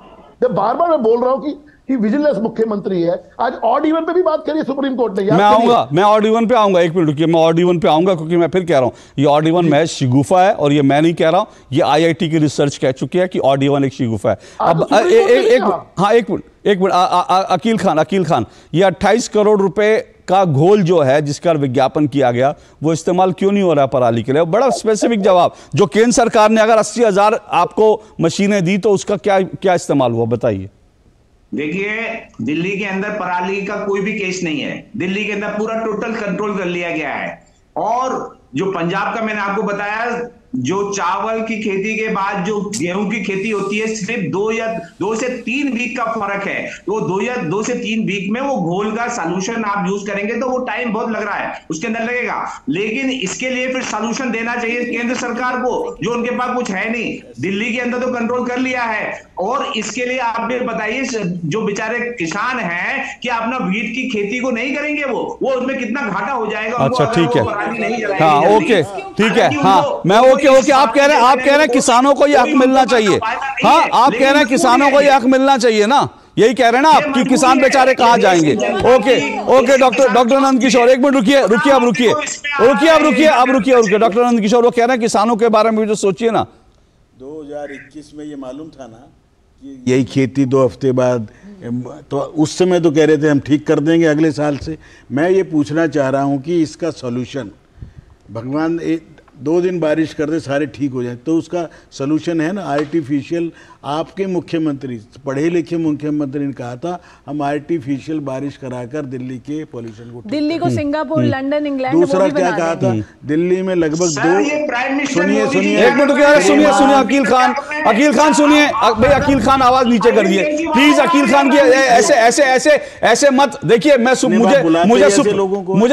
बार मैं बोल रहा हूं कि विजिलेंस मुख्यमंत्री है, आज ऑड इवन पे भी बात करिए सुप्रीम कोर्ट ने। मैं ऑड इवन पे आऊंगा, 1 मिनट रुकिए, मैं ऑड इवन पे आऊंगा, क्योंकि मैं फिर कह रहा हूं ये ऑड इवन महज शिगुफा है, और ये मैं नहीं कह रहा हूं, ये IIT की रिसर्च कह चुकी है कि ऑड इवन एक शिगुफा है। अब एक मिनट, अकील खान, ये 28 करोड़ रुपए का घोल जो है जिसका विज्ञापन किया गया, वो इस्तेमाल क्यों नहीं हो रहा है पराली के लिए? बड़ा स्पेसिफिक जवाब, जो केंद्र सरकार ने अगर 80,000 आपको मशीनें दी तो उसका क्या इस्तेमाल हुआ, बताइए। देखिए, दिल्ली के अंदर पराली का कोई भी केस नहीं है, दिल्ली के अंदर पूरा टोटल कंट्रोल कर लिया गया है। और जो पंजाब का मैंने आपको बताया, जो चावल की खेती के बाद जो गेहूं की खेती होती है, सिर्फ 2 से 3 वीक का फर्क है। तो 2 से 3 वीक में वो घोल का सॉल्यूशन आप यूज करेंगे तो वो टाइम बहुत लग रहा है, उसके अंदर लगेगा। लेकिन इसके लिए फिर सॉल्यूशन देना चाहिए केंद्र सरकार को, जो उनके पास कुछ है नहीं। दिल्ली के अंदर तो कंट्रोल कर लिया है, और इसके लिए आप बताइए जो बेचारे किसान हैं कि अपना वीट की खेती को नहीं करेंगे, वो उसमें कितना घाटा हो जाएगा। अच्छा ठीक है, हाँ ओके ठीक है, हाँ मैं ओके, आप कह रहे हैं किसानों को ये हक मिलना चाहिए। हाँ आप कह रहे हैं किसानों को ये हक मिलना चाहिए ना, यही कह रहे हैं ना आप कि किसान बेचारे कहाँ जाएंगे। Okay doctor Nand Kishore, 1 minute रुकिए, डॉक्टर नंद किशोर वो कह रहे हैं किसानों के बारे में भी तो सोचिए ना। 2021 में ये मालूम था ना कि यही खेती 2 हफ्ते बाद, तो उस समय तो कह रहे थे हम ठीक कर देंगे अगले साल से। मैं ये पूछना चाह रहा हूँ कि इसका सॉल्यूशन, भगवान 2 दिन बारिश कर दे सारे ठीक हो जाए, तो उसका सलूशन है ना आर्टिफिशियल। आपके मुख्यमंत्री, पढ़े लिखे मुख्यमंत्री ने कहा था हम आर्टिफिशियल बारिश कराकर दिल्ली के पॉल्यूशन को, दिल्ली को सिंगापुर, लंदन, इंग्लैंड, दूसरा क्या कहा था, दिल्ली में लगभग 2, सुनिए 1 मिनट सुनिए अकील खान सुनिए भाई, अकील खान आवाज नीचे कर दिए प्लीज। अकील खान की ऐसे मत देखिए, मुझे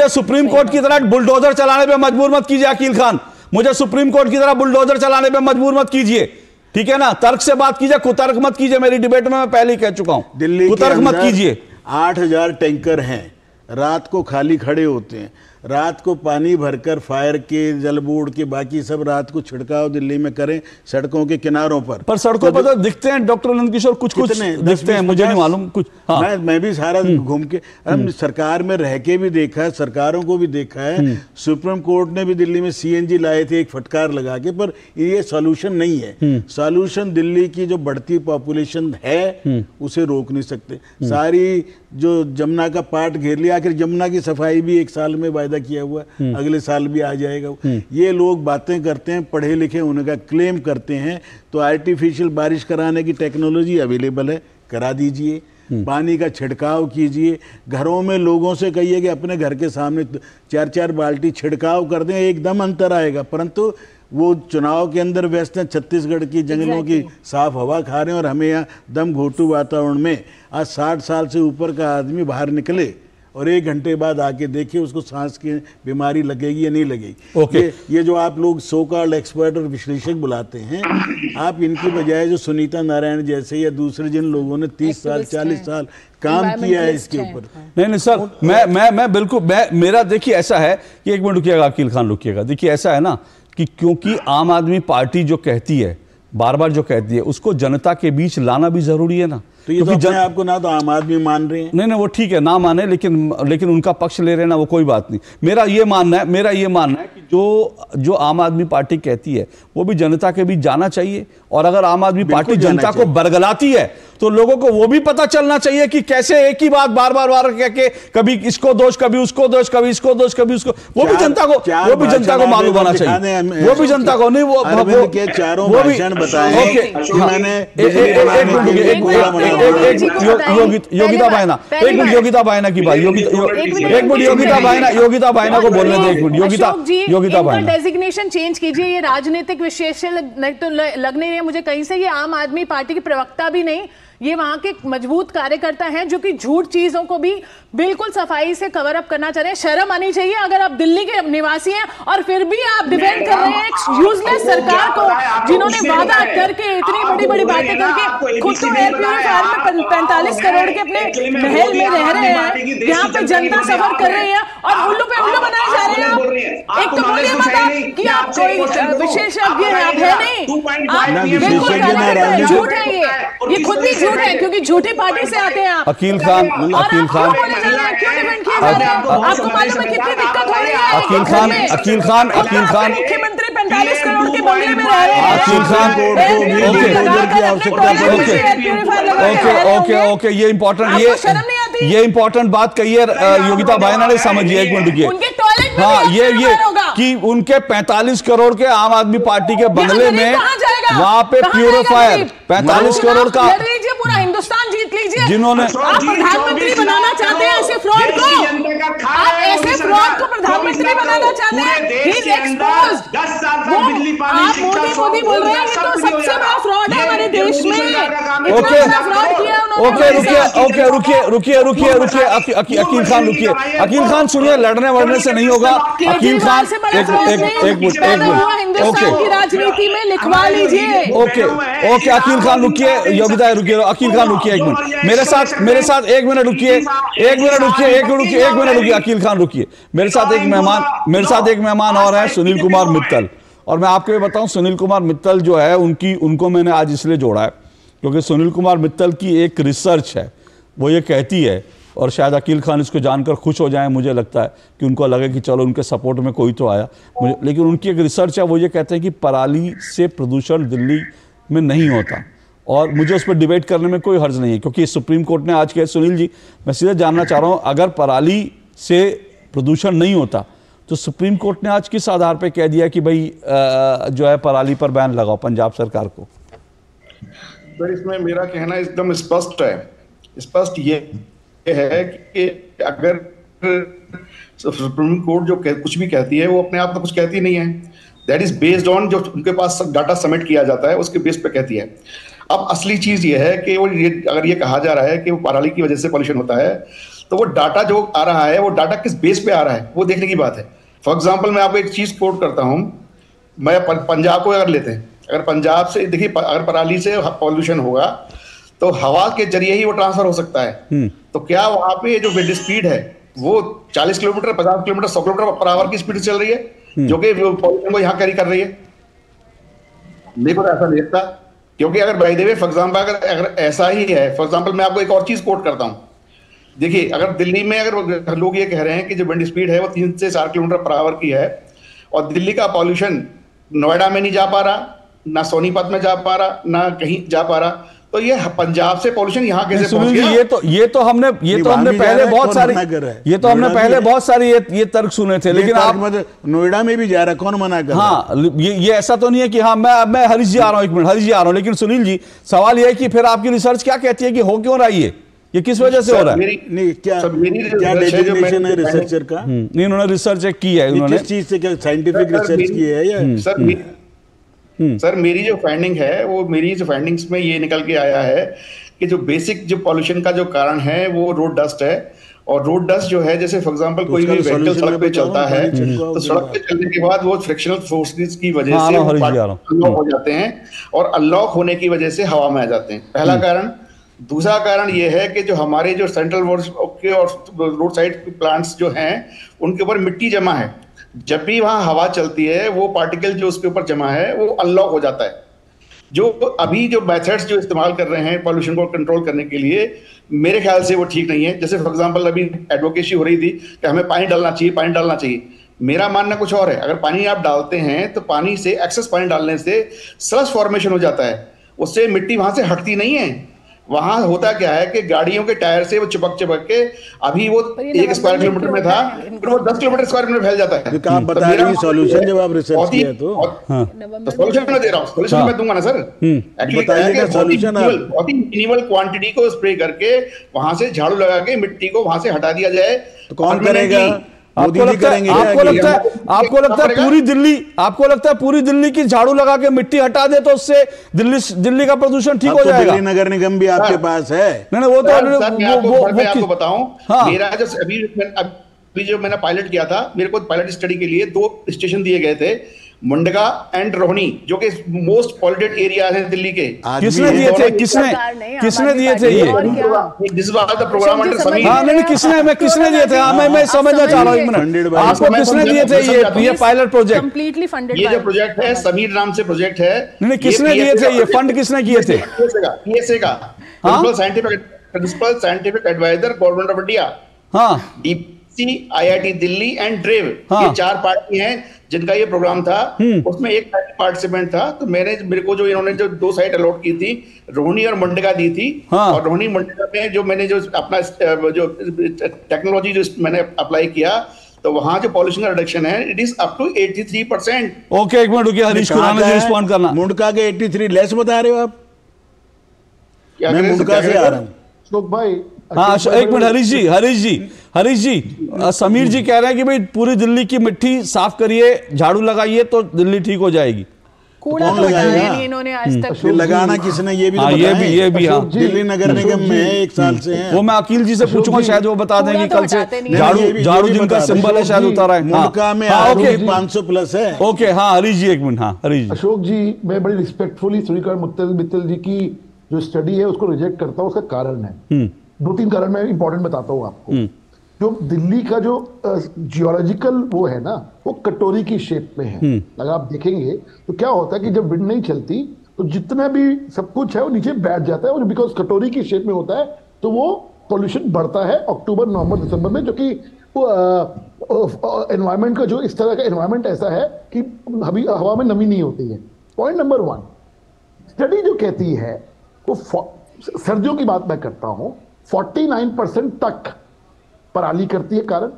सुप्रीम कोर्ट की तरह बुलडोजर चलाने पे मजबूर मत कीजिए अकील खान, मुझे सुप्रीम कोर्ट की तरह बुलडोजर चलाने पे मजबूर मत कीजिए, ठीक है ना। तर्क से बात कीजिए, कुतर्क मत कीजिए। मेरी डिबेट में मैं पहले ही कह चुका हूं, दिल्ली कुतर्क मत कीजिए। 8,000 टैंकर हैं, रात को खाली खड़े होते हैं। रात को पानी भरकर फायर के, जल बोर्ड के, बाकी सब रात को छिड़काव दिल्ली में करें सड़कों के किनारों पर सड़कों पर तो दिखते हैं डॉक्टर नंदकिशोर, कुछ दिखते हैं, मुझे नहीं मालूम कुछ। हाँ। मैं भी सारा घूम के, हम सरकार में रह के भी देखा है, सरकारों को भी देखा है, सुप्रीम कोर्ट ने भी दिल्ली में सीएनजी लाए थे एक फटकार लगा के, पर ये सॉल्यूशन नहीं है। सॉल्यूशन दिल्ली की जो बढ़ती पॉपुलेशन है उसे रोक नहीं सकते। सारी जो जमुना का पार्ट घेर लिया, आखिर जमुना की सफाई भी 1 साल में वायदा किया हुआ, अगले साल भी आ जाएगा। ये लोग बातें करते हैं, पढ़े लिखे उनका क्लेम करते हैं, तो आर्टिफिशियल बारिश कराने की टेक्नोलॉजी अवेलेबल है, करा दीजिए। पानी का छिड़काव कीजिए, घरों में लोगों से कहिए कि अपने घर के सामने 4-4 बाल्टी छिड़काव कर दें, एकदम अंतर आएगा। परंतु वो चुनाव के अंदर व्यस्त हैं, छत्तीसगढ़ की जंगलों की साफ हवा खा रहे हैं, और हमें यहाँ दम घोटू वातावरण में आज 60 साल से ऊपर का आदमी बाहर निकले और 1 घंटे बाद आके देखिए उसको सांस की बीमारी लगेगी या नहीं लगेगी। ये जो आप लोग सो कॉल्ड एक्सपर्ट और विश्लेषक बुलाते हैं, आप इनकी बजाय जो सुनीता नारायण जैसे या दूसरे जिन लोगों ने 30 साल 40 साल काम किया है इसके ऊपर। नहीं सर, मैं बिल्कुल, मेरा देखिए ऐसा है कि 1 मिनट रुकिएगा अकील खान, रुकिएगा। देखिए ऐसा है ना कि क्योंकि आम आदमी पार्टी जो कहती है, बार बार जो कहती है, उसको जनता के बीच लाना भी जरूरी है ना। तो ये तो अपने आपको ना तो आम आदमी मान रहे हैं। नहीं वो ठीक है, ना माने, लेकिन उनका पक्ष ले रहे हैं ना, वो कोई बात नहीं। मेरा ये मानना है कि जो आम आदमी पार्टी कहती है वो भी जनता के बीच जाना चाहिए, और अगर आम आदमी पार्टी जनता को बरगलाती है तो लोगों को वो भी पता चलना चाहिए कि कैसे एक ही बात बार बार कह के कभी इसको दोष, कभी उसको दोष, कभी इसको दोष, कभी उसको, वो भी जनता को मालूम होना चाहिए, वो भी जनता को नहीं। वो के चारों भाषण बताए, योगिता बायना, एक मिनट योगिता बायना की बात, योगिता बायना को बोलने दो, 1 मिनट। योगिता बायना, डेजिग्नेशन चेंज कीजिए, ये राजनीतिक विशेषज्ञ तो लग नहीं रहे मुझे कहीं से, ये आम आदमी पार्टी के प्रवक्ता भी नहीं, ये वहां के मजबूत कार्यकर्ता हैं जो कि झूठ चीजों को भी बिल्कुल सफाई से कवर अप करना चाह रहे हैं। शर्म आनी चाहिए अगर आप दिल्ली के निवासी हैं और फिर भी आप डिफेंड कर रहे हैं एक यूजलेस सरकार को, जिन्होंने वादा करके इतनी बड़ी बड़ी बातें करके खुद तो एयर प्यूरिफायर में 45 करोड़ के अपने महल में रह रहे हैं, यहाँ पे जनता सफर कर रही है और उल्लू पे उल्लू बनाए जा रहे हैं। एक तो बोलिए मत आप कि आप कोई विशेषज्ञ हैं, आप है नहीं, आप बिल्कुल झूठ है, ये खुद भी झूठ है क्योंकि झूठी पार्टी से आते हैं आप। अकील खान, क्यों डिफेंड किए जा रहे हैं? आपको मालूम है कितनी दिक्कत हो रही है? अकील खान मुख्यमंत्री 45 करोड़ के बंगले में रह रहे हैं। अकील खान, ओके, ये इंपॉर्टेंट बात कही है योगिता बायना ने, समझिए 1 मिनट रुकिए। हाँ, ये कि उनके 45 करोड़ के आम आदमी पार्टी के बंगले में वहां पे प्यूरिफायर 45 करोड़ का, पूरा हिंदुस्तान जीत लीजिए, जिन्होंने आप प्रधानमंत्री बनाना चाहते हैं ऐसे फ्रॉड को, आप ऐसे फ्रॉड को प्रधानमंत्री बनाना चाहते हैं। मोदी बोल रहे हैं ये तो सबसे बड़ा फ्रॉड है हमारे देश में, फ्रॉड किया उन्होंने। रुकिए अकील खान, रुकिए अकील खान, सुनिए, लड़ने वड़ने से नहीं होगा। अकील खान एक मिनट, हिंदुस्तान की राजनीति में लिखवा लीजिए। ओके अकील खान रुकिए, योगिता रुकिए, अकील खान रुकिए 1 मिनट, मेरे साथ 1 मिनट रुकिए, 1 मिनट रुकिए अकील खान रुकिए। मेरे साथ एक मेहमान और है, सुनील कुमार मित्तल। और मैं आपको ये बताऊं, सुनील कुमार मित्तल जो है उनको मैंने आज इसलिए जोड़ा है क्योंकि सुनील कुमार मित्तल की एक रिसर्च है, वो ये कहती है, और शायद अकील खान इसको जानकर खुश हो जाएं, मुझे लगता है कि उनको लगे कि चलो उनके सपोर्ट में कोई तो आया, लेकिन उनकी एक रिसर्च है, वो ये कहते हैं कि पराली से प्रदूषण दिल्ली में नहीं होता, और मुझे उस पर डिबेट करने में कोई हर्ज नहीं है क्योंकि सुप्रीम कोर्ट ने आज कहा। सुनील जी, मैं सीधे जानना चाह रहा हूँ, अगर पराली से प्रदूषण नहीं होता तो सुप्रीम कोर्ट ने आज किस आधार पर कह दिया कि भाई जो है पराली पर बैन लगाओ पंजाब सरकार को? सर, इसमें मेरा कहना एकदम स्पष्ट है। स्पष्ट ये है कि अगर सुप्रीम कोर्ट जो कुछ भी कहती है वो अपने आप में कुछ कहती नहीं है, दैट इज बेस्ड ऑन जो उनके पास डाटा सबमिट किया जाता है उसके बेस पे कहती है। अब असली चीज ये है कि अगर ये कहा जा रहा है कि वो पराली की वजह से पॉल्यूशन होता है, तो वो डाटा जो आ रहा है वो डाटा किस बेस पे आ रहा है वो देखने की बात है। फॉर एग्जाम्पल, मैं आपको एक चीज कोट करता हूँ, मैं पंजाब को अगर लेते हैं, अगर पंजाब से देखिए, अगर पराली से पॉल्यूशन होगा तो हवा के जरिए ही वो ट्रांसफर हो सकता है, तो क्या वहां पे जो विंड स्पीड है वो 40 kilometre, 50 kilometre, 100 kilometre per hour की स्पीड से चल रही है, जो कि पॉल्यूशन को यहाँ कैरी कर रही है। मेरे को ऐसा नहीं लगता, क्योंकि अगर by the way for example अगर ऐसा ही है, फॉर एग्जाम्पल मैं आपको एक और चीज कोट करता हूँ। देखिए, अगर दिल्ली में अगर लोग ये कह रहे हैं कि जो विंड स्पीड है वो 3 से 4 किलोमीटर पर आवर की है, और दिल्ली का पॉल्यूशन नोएडा में नहीं जा पा रहा, ना सोनीपत में जा पा रहा, ना कहीं जा पा रहा, तो ये पंजाब से पॉल्यूशन यहाँ कैसे पहुंच गया? ये तो हमने पहले बहुत सारी ये तर्क सुने थे, लेकिन आप नोएडा में भी जा रहा, कौन मना कर? हाँ, ये ऐसा तो नहीं है कि हाँ मैं हरीश जी आ रहा हूँ, एक मिनट हरीश जी आ रहा हूँ, लेकिन सुनील जी सवाल ये है कि फिर आपकी रिसर्च क्या कहती है कि हो क्यों रहा है ये किस वजह से हो रहा है? क्या डेजिग्नेशन है रिसर्चर का? नहीं, उन्होंने रिसर्च की है, उन्होंने किस चीज से क्या साइंटिफिक रिसर्च की है या? सर मेरी जो फाइंडिंग है वो मेरी जो फाइंडिंग्स में ये निकल के आया है कि जो बेसिक जो पॉल्यूशन का जो कारण है वो रोड डस्ट है। और रोड डस्ट जो है, जैसे फॉर एग्जांपल कोई भी व्हीकल सड़क पे चलता है तो सड़क पे चलने के बाद वो फ्रिक्शनल फोर्सेस की वजह से अनलॉक हो जाते हैं, और अनलॉक होने की वजह से हवा में आ जाते हैं, पहला कारण। दूसरा कारण ये है कि जो हमारे जो सेंट्रल के और रोड साइड प्लांट्स जो हैं उनके ऊपर मिट्टी जमा है, जब भी वहां हवा चलती है वो पार्टिकल जो उसके ऊपर जमा है वो अनलॉक हो जाता है। जो अभी जो मेथड्स जो इस्तेमाल कर रहे हैं पॉल्यूशन को कंट्रोल करने के लिए, मेरे ख्याल से वो ठीक नहीं है। जैसे फॉर एग्जांपल अभी एडवोकेसी हो रही थी कि हमें पानी डालना चाहिए। मेरा मानना कुछ और है। अगर पानी आप डालते हैं तो पानी से एक्सेस पानी डालने से स्लश फॉर्मेशन हो जाता है, उससे मिट्टी वहां से हटती नहीं है। वहां होता क्या है कि गाड़ियों के टायर से वो चिपक के अभी वो 1 स्क्वायर किलोमीटर में था, फिर वो 10 किलोमीटर स्क्वायर में फैल जाता है। आप बता रहे हैं सॉल्यूशन, जब आप रिसर्च किया तो सॉल्यूशन मैं दे रहा हूँ, सॉल्यूशन मैं दूंगा ना सर। बताइएगा सॉल्यूशन। बहुत ही मिनिमल क्वांटिटी को स्प्रे करके वहां से झाड़ू लगा के मिट्टी को वहां से हटा दिया जाए। तो कौन करेगा? आपको लगता है पूरी दिल्ली की झाड़ू लगा के मिट्टी हटा दे तो उससे दिल्ली का प्रदूषण ठीक हो जाएगा? दिल्ली नगर निगम भी आपके पास है। नहीं, वो तो मैं आपको बताऊं, मेरा अभी जो मैंने पायलट किया था, मेरे को पायलट स्टडी के लिए 2 स्टेशन दिए गए थे, मुंडका एंड रोहिणी, जो कि मोस्ट पॉल्यूटेड एरिया है दिल्ली के। किसने दिए थे? किसने दिए थे ये? प्रोग्राम किसने दिए थे? मैं समझना चाह रहा हूँ, 1 मिनट, आपको किसने दिए थे ये पायलट प्रोजेक्ट? Completely funded. ये जो प्रोजेक्ट है समीर नाम से प्रोजेक्ट है। नहीं, किसने दिए थे ये? फंड किसने किए थे? पीएसए का principal scientific adviser government of India, IIT Delhi and ड्रेव, ये 4 पार्टी हैं जिनका ये प्रोग्राम था। उसमें एक पार्टिसिपेंट था, तो मेरे को जो इन्होंने जो 2 साइट अलॉट की थी, रोहिणी और मुंडका दी थी। और रोहिणी मुंडका में जो मैंने जो अपना जो टेक्नोलॉजी जो मैंने अप्लाई किया, तो वहां जो पॉल्यूशन रिडक्शन है it is up to 83%। Okay, एक मिनट रुकिए, हरीश खुराना जी रिस्पॉन्ड करना। मुंडका के 83 लेस बता रहे हो आप? मैं मुंडका से आ रहा हूँ। अशोक भाई, हाँ, एक मिनट, हरीश जी, समीर जी कह रहे हैं कि भाई पूरी दिल्ली की मिट्टी साफ करिए, झाड़ू लगाइए तो दिल्ली ठीक हो जाएगी। कूड़ा तो नहीं इन्होंने आज तक लगाना किसने, ये भी तो ये भी हाँ, दिल्ली नगर निगम में 1 साल से है। वो मैं अकील जी से पूछूंगा, शायद वो बता देंगे कल से झाड़ू जिनका सिंबल है शायद उतारा है। मुंडका में 500 प्लस है। ओके, हाँ हरीश जी, 1 मिनट। हाँ हरीश जी। अशोक जी, मैं बड़ी रिस्पेक्टफुली सूर्यकांत मित्तल जी की जो स्टडी है उसको रिजेक्ट करता हूँ। उसका कारण है 2-3 कारण मैं इंपॉर्टेंट बताता हूँ आपको। जो दिल्ली का जो जियोलॉजिकल वो है ना, वो कटोरी की शेप में है। अगर आप देखेंगे तो क्या होता है कि जब विंड नहीं चलती तो जितना भी सब कुछ है वो नीचे बैठ जाता है, और बिकॉज कटोरी की शेप में होता है तो वो पोल्यूशन बढ़ता है अक्टूबर, नवंबर, दिसंबर में, जो कि एनवायरमेंट का जो इस तरह का एनवायरमेंट ऐसा है कि अभी हवा में नमी नहीं होती है। पॉइंट नंबर 1, स्टडी जो कहती है वो सर्दियों की बात मैं करता हूं, 49% तक पराली करती है कारण,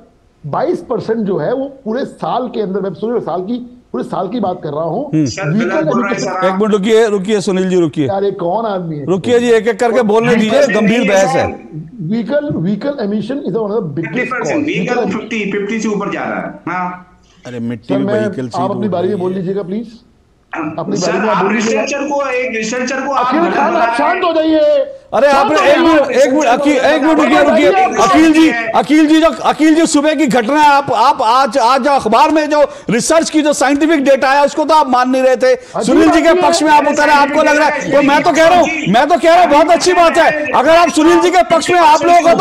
22% जो है वो पूरे साल के अंदर, मैं पूरे साल की बात कर रहा हूं। एक मिनट रुकिए सुनील जी, रुकिए। अरे कौन आदमी है? रुकिए जी, एक करके बोलने दीजिए, गंभीर बहस है। Vehicle emission is one of the biggest cause. 50 से ऊपर जा रहा है। अरे मिट्टी में व्हीकल से आप अपनी बारी में बोल लीजिएगा प्लीज। अपनी बारी में आप रिसर्चर को आप शांत हो जाइए। अरे आपने एक मिनट रुकिए अकील जी सुबह की घटना है, आप आज अखबार में जो रिसर्च की जो साइंटिफिक डेटा है उसको तो आप मान नहीं रहे थे, सुनील जी के पक्ष में आप उतरे, आपको लग रहा है, तो मैं तो कह रहा हूं बहुत अच्छी बात है अगर आप सुनील जी के पक्ष में, आप लोगों का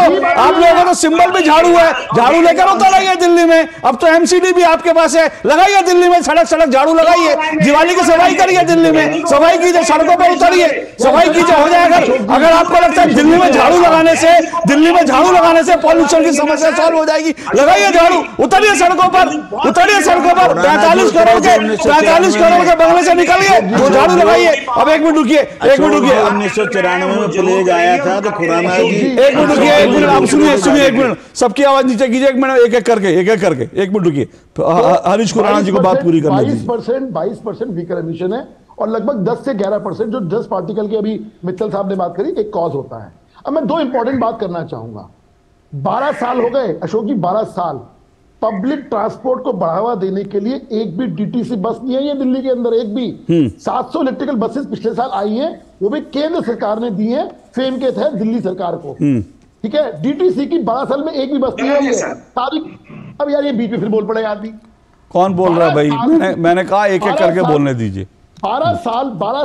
तो सिंबल भी झाड़ू है, झाड़ू लेकर उतर आइए दिल्ली में, अब तो एमसीडी भी आपके पास है, लगाइए दिल्ली में सड़क झाड़ू लगाइए, दिवाली की सफाई करिए, दिल्ली में सफाई कीजिए, सड़कों पर उतरिए, सफाई कीजिए, हो जाएगा। अगर आपको लगता है दिल्ली में झाड़ू लगाने से पॉल्यूशन की समस्या सॉल्व हो जाएगी, लगाइए झाड़ू, उतरिए सड़कों पर 45 करोड़ के बंगले से निकलिए, वो झाड़ू लगाइए। अब एक मिनट रुकिए 1994 में प्लेग आया था तो खुराना जी, एक मिनट आप सुनिए एक मिनट, सबकी आवाज नीचे कीजिए, एक मिनट एक एक करके एक मिनट रुकिए, हरीश खुराना जी को बात पूरी करने दीजिए। 22% व्हीकल एमिशन है और लगभग 10 से 11% जो 10 पार्टिकल की अभी मित्तल साहब ने बात करी एक कॉज होता है। अब मैं 2 इंपॉर्टेंट बात करना चाहूंगा। 12 साल हो गए अशोक जी, 12 साल पब्लिक ट्रांसपोर्ट को बढ़ावा देने के लिए एक भी डीटीसी बस नहीं आई है दिल्ली के अंदर, एक भी। 700 इलेक्ट्रिकल बसेस पिछले साल आई हैं, वो भी केंद्र सरकार ने दी है फेम के तहत दिल्ली सरकार को, ठीक है। डीटीसी की 12 साल में एक भी बस नहीं आई है तारीख। अब यार ये बीच में फिर बोल पड़ेगा आदमी, कौन बोल रहा है भाई? मैंने कहा एक एक करके बोलने दीजिए। 12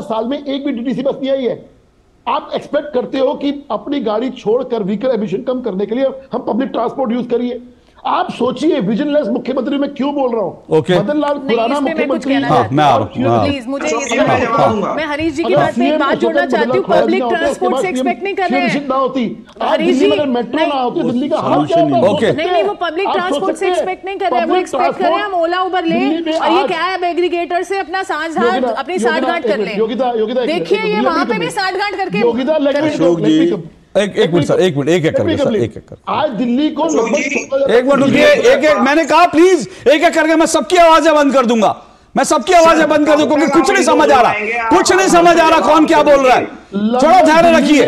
साल में एक भी डीटीसी बस नहीं आई है। आप एक्सपेक्ट करते हो कि अपनी गाड़ी छोड़कर व्हीकल एमिशन कम करने के लिए हम पब्लिक ट्रांसपोर्ट यूज करिए? आप सोचिए, विजनलेस मुख्यमंत्री में क्यों बोल रहा हूं? मदन लाल खुराना मुख्यमंत्री, मैं हरीश जी की बात में एक बात जोड़ना चाहती हूँ, पब्लिक ट्रांसपोर्ट से एक्सपेक्ट नहीं कर रहे हैं हरीश जी, मेट्रो ना होती दिल्ली का हाल क्या होता? नहीं, वो पब्लिक ट्रांसपोर्ट से एक्सपेक्ट नहीं कर रहे हैं, वो एक्सपेक्ट कर रहे हैं हम ओला उबर लें और ये कैब एग्रीगेटर से अपनी साठगांठ कर लें। देखिए ये वहां पे भी साठगांठ करके। एक मिनट सर, एक मिनट आज दिल्ली को एक मिनट रुकिए, एक मैंने कहा प्लीज एक करके मैं सबकी आवाजें बंद कर दूंगा, मैं सबकी आवाजें बंद कर दूंगा क्योंकि कुछ नहीं समझ आ रहा कौन क्या बोल रहा है। थोड़ा धैर्य रखिए।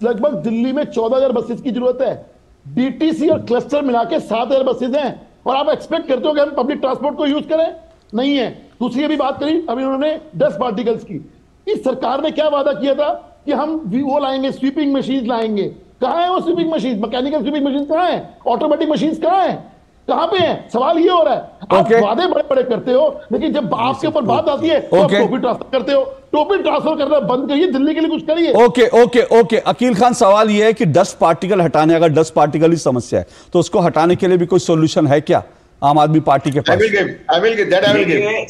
लगभग दिल्ली में 14,000 बसेस की जरूरत है, डीटीसी और क्लस्टर मिला के 7,000 बसेस हैं, और आप एक्सपेक्ट करते हो कि हम पब्लिक ट्रांसपोर्ट को यूज करें? नहीं है। दूसरी अभी बात करी अभी उन्होंने डस्ट पार्टिकल्स की। इस सरकार ने क्या वादा किया था कि हम वो लाएंगे, स्वीपिंग मशीन लाएंगे। कहां है वो sweeping machine? Mechanical sweeping machine कहां है? ऑटोमेटिक मशीन कहां है? कहां पे है? सवाल ये हो रहा है। आप वादे बड़े बड़े करते हो, लेकिन जब आपके ऊपर बात आती है तो आप टोपी ट्रांसफर करते हो। टोपी ट्रांसफर करना बंद करिए, दिल्ली के लिए कुछ करिए। ओके अकील खान, सवाल ये है कि डस्ट पार्टिकल हटाने, अगर डस्ट पार्टिकल ही समस्या है तो उसको हटाने के लिए भी कोई सोल्यूशन है क्या आम आदमी पार्टी के पास?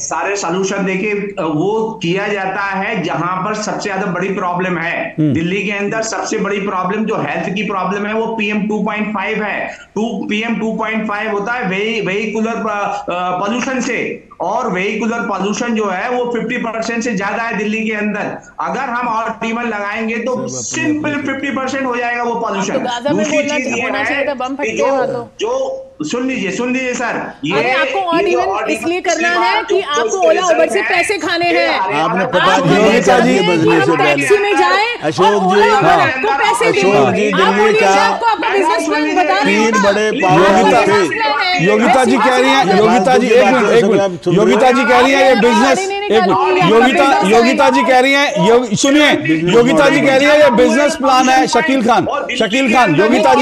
सारे सॉल्यूशन देखिए वो किया जाता है जहां पर सबसे ज्यादा बड़ी प्रॉब्लम है। दिल्ली के अंदर सबसे बड़ी प्रॉब्लम जो हेल्थ की प्रॉब्लम है वो PM 2.5 है। PM 2.5 होता है वेहिकुलर पॉल्यूशन से, और वेहिकुलर पॉल्यूशन जो है वो 50% से ज्यादा है दिल्ली के अंदर। अगर हम और टीमन लगाएंगे तो सिंपल 50% हो जाएगा वो पॉल्यूशन। दूसरी चीज ये है जो सुन लीजिए सर, ये आपको ऑड इवन इसलिए करना है कि आपको ओला उबर से पैसे खाने हैं। आपने पता योगिता जी बदलने से पहले टैक्सी में जाएं, अशोक जी, आपको पैसे दें। अशोक जी दिल्ली का 3 बड़े पावर थे। योगिता जी कह रही हैं, योगिता जी एक मिनट, योगिता जी कह रही है ये बिजनेस, योगिता जी कह रही है, सुनिए, योगिता जी कह रही है ये बिजनेस प्लान है। शकील खान, योगिता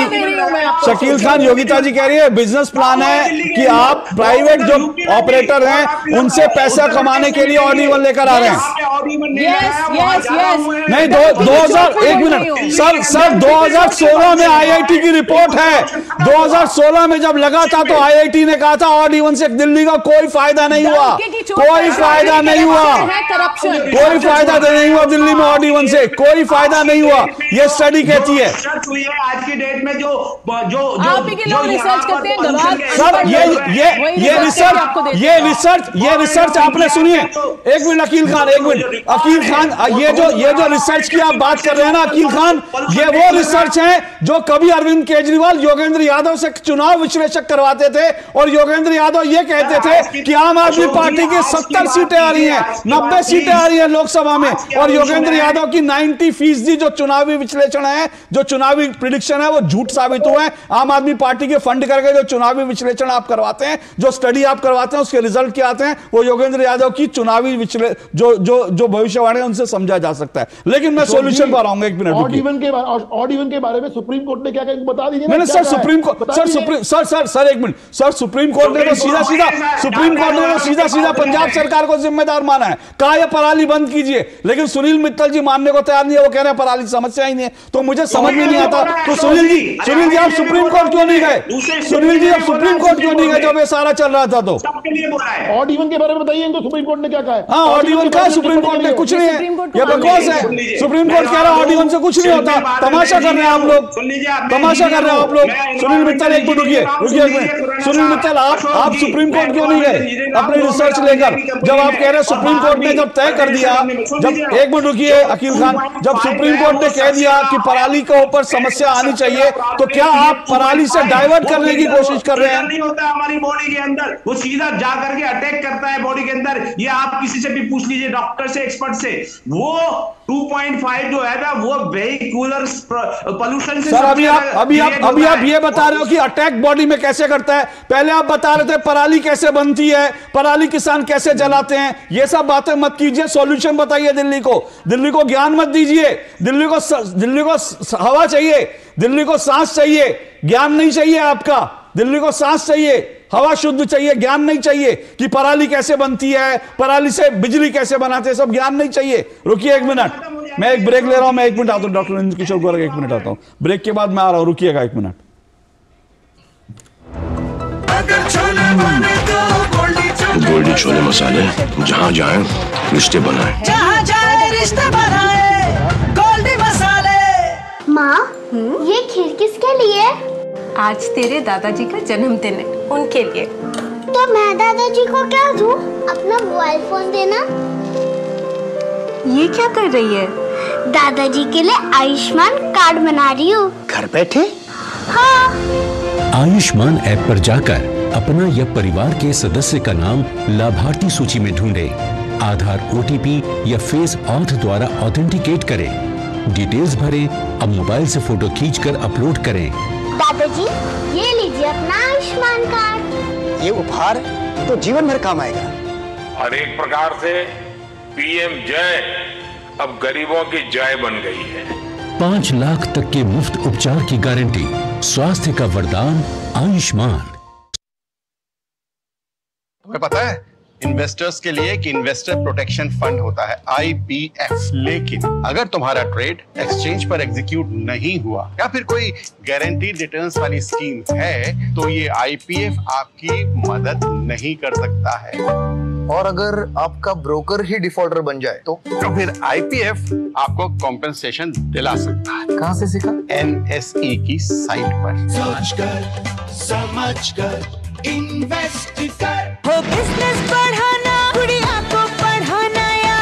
जी कह रही है बिजनेस प्लान है कि आप प्राइवेट जो ऑपरेटर हैं उनसे पैसा कमाने के लिए ऑड इवन लेकर आ रहे हैं। नहीं, 2016 में IIT की रिपोर्ट है। 2016 में जब लगा था तो IIT ने कहा था ऑड इवन से दिल्ली का कोई फायदा नहीं हुआ, कोई फायदा नहीं हुआ दिल्ली में ऑड इवन से, कोई फायदा नहीं हुआ, ये स्टडी कहती है। आज की डेट में जो रिसर्च करते हैं सर, ये रिसर्च आपने सुनिए। एक मिनट अकील खान, ये जो रिसर्च की आप बात कर रहे हैं ना अकील खान, ये वो रिसर्च है जो कभी अरविंद केजरीवाल योगेंद्र यादव से चुनाव विश्लेषक करवाते थे, और योगेंद्र यादव ये कहते थे कि आम आदमी पार्टी की 70 सीटें आ रही हैं, 90 सीटें आ रही हैं लोकसभा में, और योगेंद्र यादव की 90% जो चुनावी विश्लेषण है, जो चुनावी प्रिडिक्शन है, वो झूठ साबित साबित हुए हैं। आम आदमी पार्टी के फंड करके जो चुनावी विश्लेषण आप करवाते हैं, जो स्टडी आप करवाते हैं, उसके रिजल्ट क्या आते हैं, वो योगेंद्र यादव की चुनावी जो भविष्यवाणी है उनसे समझा जा सकता है। लेकिन मैं सॉल्यूशन पर आऊंगा, एक मिनट। ऑड इवन के बारे में सुप्रीम कोर्ट ने क्या कहा बता दीजिए। मैंने सर सुप्रीम कोर्ट सर एक मिनट सर, सुप्रीम कोर्ट ने तो सीधा पंजाब सरकार को जिम्मेदार माना है, कहा यह पराली बंद कीजिए, लेकिन सुनील मित्तल जी मानने को तैयार नहीं है। वो कह रहे हैं पराली समस्या ही नहीं है। तो मुझे समझ में नहीं आता, तो सुनील जी आप सुप्रीम कोर्ट क्यों नहीं गए? सुनील जी आप सुप्रीम कोर्ट क्यों नहीं गए जब ये सारा चल रहा था? तो ऑड इवन के बारे में बताइए, तो सुप्रीम कोर्ट ने क्या कहा है? हाँ, ऑड इवन का सुप्रीम कोर्ट ने कुछ नहीं है, ये बकवास है। सुप्रीम कोर्ट कह रहा है ऑड इवन से कुछ नहीं होता। तमाशा कर रहे हैं आप लोग, तमाशा कर रहे हैं आप लोग। सुनील मित्तल एक मिनट रुकिए सुनील मित्तल, आप सुप्रीम कोर्ट क्यों नहीं गए अपनी रिसर्च लेकर? जब आप कह रहे हैं सुप्रीम कोर्ट ने जब तय कर दिया, जब एक मिनट रुकिए अकील खान, जब सुप्रीम कोर्ट ने कह दिया कि पराली के ऊपर समस्या आनी चाहिए, तो क्या आप पराली से डाइवर्ट करने की कोशिश कर रहे हैं? नहीं होता हमारी बॉडी के अंदर, वो सीधा जा करके अटैक करता है बॉडी के अंदर। ये आप किसी से भी पूछ लीजिए, डॉक्टर से, एक्सपर्ट से। वो 2.5 जो है ना, वो वेहिकुलर पोल्यूशन से। सर अभी आप ये बता रहे हो कि अटैक बॉडी में कैसे करता है। पहले आप बता रहे थे पराली कैसे बनती है, पराली किसान कैसे जलाते हैं। ये सब बातें मत कीजिए, सॉल्यूशन बताइए दिल्ली को ज्ञान मत दीजिए। दिल्ली को हवा चाहिए, दिल्ली को सांस चाहिए, ज्ञान नहीं चाहिए आपका। दिल्ली को सांस चाहिए, हवा शुद्ध चाहिए, ज्ञान नहीं चाहिए कि पराली कैसे बनती है, पराली से बिजली कैसे बनाते हैं, सब ज्ञान नहीं चाहिए। रुकिए एक मिनट, मैं एक ब्रेक ले रहा हूं, मैं 1 मिनट आता हूं। डॉक्टर इंद्र किशोर गोरख 1 मिनट आता हूं, ब्रेक के बाद मैं आ रहा हूं, रुकिएगा 1 मिनट। गोल्डी छोले मसाले, जहाँ जाए रिश्ते बनाए, जहाँ जाए रिश्ते बनाए, गोल्डी मसाले। माँ, ये खीर किसके लिए? आज तेरे दादाजी का जन्मदिन है, उनके लिए। तो मैं दादाजी को क्या दूँ? अपना मोबाइल फोन देना। ये क्या कर रही है? दादाजी के लिए आयुष्मान कार्ड बना रही हूँ। घर बैठे? हाँ। आयुष्मान ऐप पर जाकर अपना या परिवार के सदस्य का नाम लाभार्थी सूची में ढूंढे, आधार, OTP या फेस ऑथ द्वारा ऑथेंटिकेट करें, डिटेल्स भरें, अब मोबाइल से फोटो खींचकर अपलोड करें। दादाजी, ये लीजिए अपना आयुष्मान कार्ड। ये उपहार तो जीवन भर काम आएगा। और एक प्रकार से PM जय अब गरीबों की जय बन गई है। 5 लाख तक के मुफ्त उपचार की गारंटी, स्वास्थ्य का वरदान आयुष्मान। तुम्हें पता है इन्वेस्टर्स के लिए कि इन्वेस्टर प्रोटेक्शन फंड होता है IPF, लेकिन अगर तुम्हारा ट्रेड एक्सचेंज पर एग्जीक्यूट नहीं हुआ या फिर कोई गारंटीड रिटर्न्स वाली स्कीम है, तो ये IPF आपकी मदद नहीं कर सकता है। और अगर आपका ब्रोकर ही डिफॉल्टर बन जाए तो फिर IPF आपको कॉम्पेंसेशन दिला सकता है। कहाँ से सीखा? NSE की साइट पर। सोचकर समझकर इन्वेस्ट कर। हो बिजनेस बढ़ाना, गुड़िया को पढ़ाना, या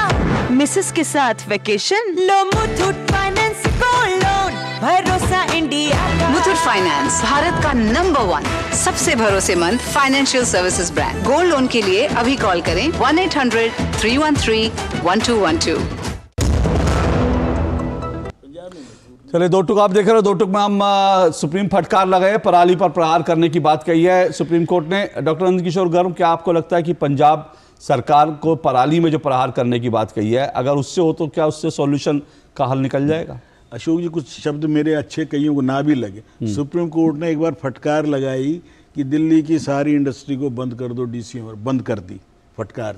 मिसेस के साथ वेकेशन, लो मुथूट फाइनेंस गोल्ड लोन, भरोसा इंडिया का। मुथूट फाइनेंस भारत का नंबर 1 सबसे भरोसेमंद financial services brand. Gold loan के लिए अभी कॉल करें 1-800-313-1212। चलिए, 2 टुक आप देख रहे हो। 2 टुक में हम सुप्रीम फटकार लगाए, पराली पर प्रहार करने की बात कही है सुप्रीम कोर्ट ने। डॉक्टर इंद्र किशोर गोरख, क्या आपको लगता है कि पंजाब सरकार को पराली में जो प्रहार करने की बात कही है, अगर उससे हो तो क्या उससे सॉल्यूशन का हल निकल जाएगा? अशोक जी, कुछ शब्द मेरे अच्छे कईयों को ना भी लगे। सुप्रीम कोर्ट ने एक बार फटकार लगाई कि दिल्ली की सारी इंडस्ट्री को बंद कर दो, DCM बंद कर दी फटकार।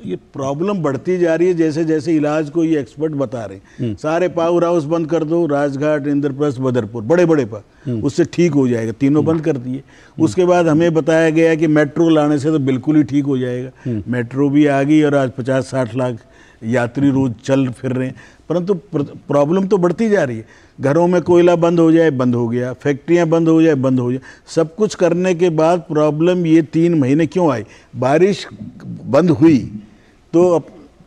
ये प्रॉब्लम बढ़ती जा रही है जैसे जैसे इलाज को ये एक्सपर्ट बता रहे हैं। सारे पावर हाउस बंद कर दो, राजघाट, इंद्रप्रस्थ, बदरपुर, बड़े बड़े उससे ठीक हो जाएगा। तीनों बंद कर दिए। उसके बाद हमें बताया गया कि मेट्रो लाने से तो बिल्कुल ही ठीक हो जाएगा। मेट्रो भी आ गई और आज 50-60 लाख यात्री रोज चल फिर रहे हैं, परंतु प्रॉब्लम तो बढ़ती जा रही है। घरों में कोयला बंद हो जाए, बंद हो गया, फैक्ट्रियां बंद हो जाए, बंद हो जाए। सब कुछ करने के बाद प्रॉब्लम ये 3 महीने क्यों आई? बारिश बंद हुई तो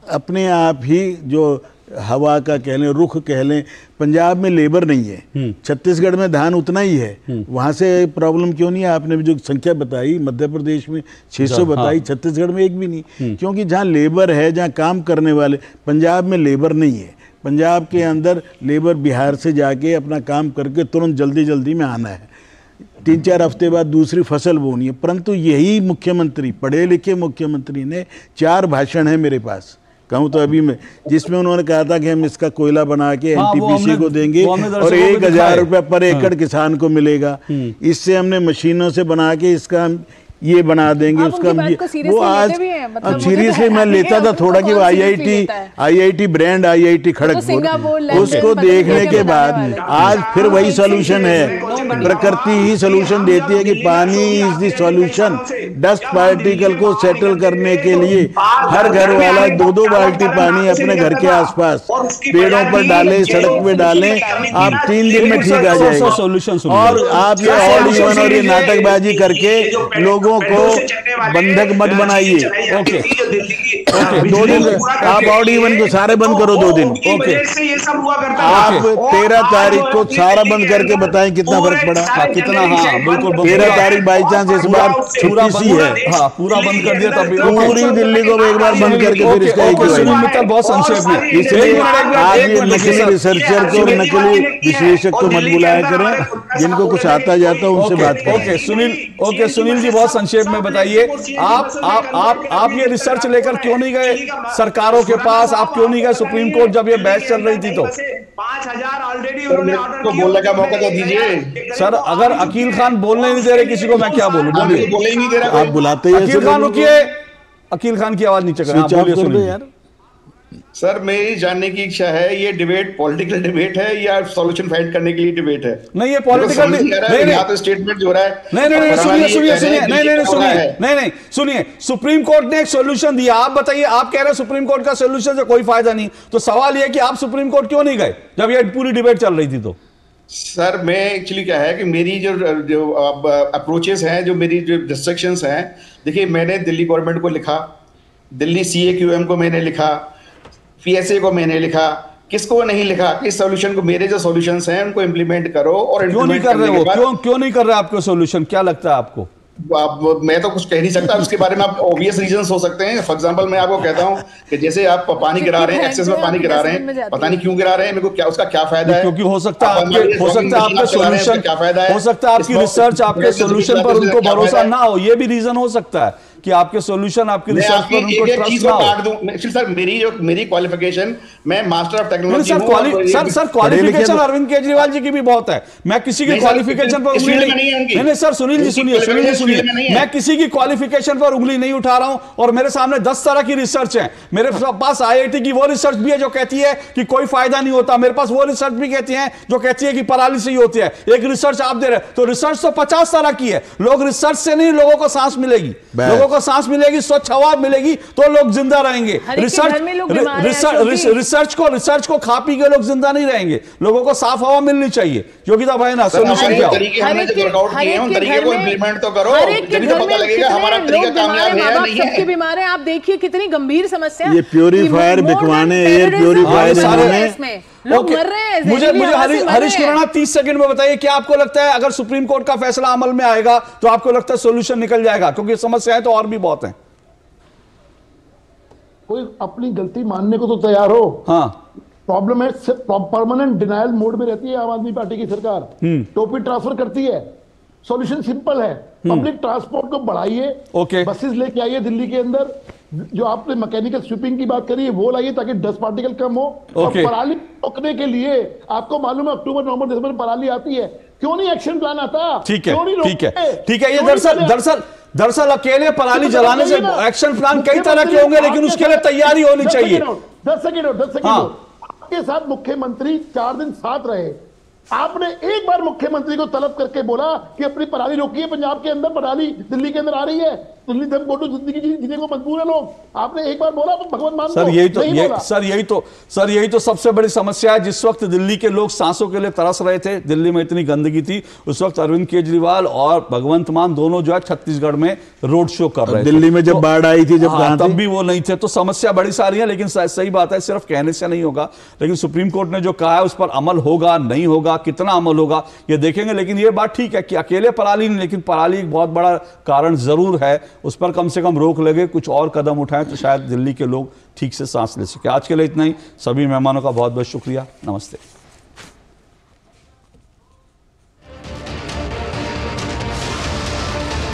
अपने आप ही जो हवा का कह लें, रुख कह लें, पंजाब में लेबर नहीं है, छत्तीसगढ़ में धान उतना ही है, वहाँ से प्रॉब्लम क्यों नहीं है? आपने जो संख्या बताई, मध्य प्रदेश में 600 बताई, छत्तीसगढ़ में एक भी नहीं, क्योंकि जहाँ लेबर है, जहाँ काम करने वाले, पंजाब में लेबर नहीं है। पंजाब के अंदर लेबर बिहार से जाके अपना काम करके तुरंत जल्दी जल्दी में आना है, 3-4 हफ्ते बाद दूसरी फसल बोनी है। परंतु यही मुख्यमंत्री, पढ़े लिखे मुख्यमंत्री ने 4 भाषण है मेरे पास, कहूँ तो अभी में, जिसमें उन्होंने कहा था कि हम इसका कोयला बना के एनटीपीसी को देंगे और 1000 रुपया पर एकड़ किसान को मिलेगा। इससे हमने मशीनों से बना के इसका ये बना देंगे, उसका वो आज अब सीरियसली मैं लेता था थोड़ा कि वो आईआईटी ब्रांड आईआईटी खड़गपुर, उसको देखने के बाद आज फिर वही सॉल्यूशन है, प्रकृति ही सॉल्यूशन देती है कि पानी is the solution. Dust particle को सेटल करने के लिए हर घर वाला 2-2 बाल्टी पानी अपने घर के आसपास पेड़ों पर डालें, सड़क पे डालें, आप 3 दिन में ठीक आ जाएगा। और आप ये ऑड इवन और ये नाटकबाजी करके लोगों को बंधक मत बनाइए। ओके 2 दिन आप ऑड इवन को सारे बंद करो 2 दिन। ओके आप 13 तारीख को सारा बंद करके बताएं कितना फर्क पड़ा, कितना। हाँ बिल्कुल 13 तारीख बाई चांस इस बार छुट्टी सी है, हाँ पूरा बंद कर दिया तब पूरी दिल्ली को एक बार बंद करके फिर इसका बहुत संक्षेप में। इसलिए आप ये नकली रिसर्चर को, नकली विश्लेषक को मत बुलाया करें, जिनको कुछ आता जाता है उनसे बात करें। ओके सुनील जी बहुत संक्षेप में बताइए, आप ये रिसर्च लेकर क्यों नहीं गए सरकारों के पास, आप क्यों नहीं गए सुप्रीम कोर्ट जब ये बहस चल रही थी? तो 5000 ऑलरेडी तो बोलने का मौका तो दीजिए सर। अगर अकील खान बोलने नहीं दे रहे किसी को, मैं क्या बोलूं? बोलिए। बोले ही नहीं दे रहा, आप बुलाते हैं अकील खान, रुकिए, अकील खान की आवाज नीचे करें यार। सर मेरी जानने की इच्छा है, ये डिबेट पॉलिटिकल डिबेट है या सॉल्यूशन फाइंड करने के लिए डिबेट है? नहीं ये पॉलिटिकल नहीं, तो स्टेटमेंट हो रहा है। नहीं सुनिए, सुप्रीम कोर्ट ने एक सॉल्यूशन दिया, आप बताइए। आप कह रहे हैं सुप्रीम कोर्ट का सॉल्यूशन से कोई फायदा नहीं, तो सवाल यह कि आप सुप्रीम कोर्ट क्यों नहीं गए जब ये पूरी डिबेट चल रही थी? तो सर मैं एक्चुअली क्या है कि मेरी जो अप्रोचेस हैं, जो मेरी जो डिस्ट्रक्शंस हैं, देखिए मैंने दिल्ली गवर्नमेंट को लिखा, दिल्ली CAQM को मैंने लिखा, PSA को मैंने लिखा, किसको नहीं लिखा कि सॉल्यूशन को, मेरे जो सॉल्यूशंस हैं उनको इंप्लीमेंट करो। और क्यों नहीं कर रहे हो? क्यों नहीं कर रहे आपको सॉल्यूशन? क्या लगता है आपको? मैं तो कुछ कह नहीं सकता उसके बारे में, आप ऑब्वियस रीजंस हो सकते हैं। फॉर एग्जांपल मैं आपको कहता हूं कि जैसे आप पानी गिरा रहे हैं, एक्सेस में पानी गिरा रहे हैं, पता नहीं क्यों गिरा रहे हैं, मेरे को क्या उसका क्या फायदा है? क्योंकि हो सकता है आपके सॉल्यूशन, क्या फायदा है, हो सकता है आपकी रिसर्च, आपके सॉल्यूशन पर उनको भरोसा ना हो, ये भी रीजन हो सकता है कि आपके सॉल्यूशन, आपकी रिसर्च पर उनको ट्रस्ट ना हो। सर मेरी क्वालिफिकेशन, मैं मास्टर ऑफ टेक्नोलॉजी हूं। सर क्वालिफिकेशन अरविंद केजरीवाल जी की भी बहुत है, मैं किसी की क्वालिफिकेशन पर उंगली नहीं। सर सुनील जी सुनिए, मैं किसी की क्वालिफिकेशन पर उंगली नहीं उठा रहा हूं, और मेरे सामने 10 तरह की रिसर्च है। मेरे पास IIT की वो रिसर्च भी है जो कहती है कि कोई फायदा नहीं होता, मेरे पास वो रिसर्च भी कहती है जो कहती है कि पराली से ही होती है। एक रिसर्च आप दे रहे, तो रिसर्च तो 50 तरह की है। लोग रिसर्च से नहीं, लोगों को सांस मिलेगी, लोगों को सांस मिलेगी, स्वच्छ हवा मिलेगी तो लोग जिंदा रहेंगे। रिसर्च को खा पी के लोग जिंदा नहीं रहेंगे, लोगों को साफ हवा मिलनी चाहिए। योगिता भाई ना सॉल्यूशन क्या सबकी बीमार है। आप देखिए कितनी गंभीर समस्या, ये प्यूरीफायर बिकवाने, एयर प्यूरीफायर लोग मर रहे हैं। मुझे हरीश खुराना 30 सेकंड में बताइए, क्या आपको लगता है अगर सुप्रीम कोर्ट का फैसला अमल में आएगा तो आपको लगता है सॉल्यूशन निकल जाएगा? क्योंकि समस्याएं तो और भी बहुत हैं। कोई अपनी गलती मानने को तो तैयार हो। हाँ प्रॉब्लम है, परमानेंट डिनायल मोड में रहती है आम आदमी पार्टी की सरकार, टोपी ट्रांसफर करती है। सॉल्यूशन सिंपल है, पब्लिक ट्रांसपोर्ट को बढ़ाइए, बसेस लेके आइए दिल्ली के अंदर, जो आपने मैकेनिकल स्वीपिंग की बात करी है वो लाइए ताकि डस्ट पार्टिकल कम हो। और पराली रोकने के लिए आपको मालूम है अक्टूबर नवंबर दिसंबर में पराली आती है, क्यों नहीं एक्शन प्लान आता? ठीक है। ये दरअसल अकेले पराली जलाने से एक्शन प्लान कई तरह के होंगे, लेकिन उसके लिए तैयारी होनी चाहिए। 10 सेकेंड आपके साथ मुख्यमंत्री 4 दिन साथ रहे, आपने एक बार मुख्यमंत्री को तलब करके बोला कि अपनी पराली रोकिए, पंजाब के अंदर पराली दिल्ली के अंदर आ रही है, दिल्ली दम गोटू जिंदगी जीने को मजबूर है लोग, आपने एक बार बोला? भगवंत मान सर यही तो सबसे बड़ी समस्या है। जिस वक्त दिल्ली के लोग सांसों के लिए तरस रहे थे, दिल्ली में इतनी गंदगी थी, उस वक्त अरविंद केजरीवाल और भगवंत मान दोनों जो है छत्तीसगढ़ में रोड शो कर रहे थे। दिल्ली में जब बाढ़ आई थी, तब भी वो नहीं थे। तो समस्या बड़ी सारी है, लेकिन सही बात है, सिर्फ कहने से नहीं होगा। लेकिन सुप्रीम कोर्ट ने जो कहा है उस पर अमल होगा नहीं होगा, कितना अमल होगा ये देखेंगे। लेकिन ये बात ठीक है कि अकेले पराली नहीं, लेकिन पराली एक बहुत बड़ा कारण जरूर है, उस पर कम से कम रोक लगे, कुछ और कदम उठाएं तो शायद दिल्ली के लोग ठीक से सांस ले सके। आज के लिए इतना ही। सभी मेहमानों का बहुत बहुत शुक्रिया। नमस्ते।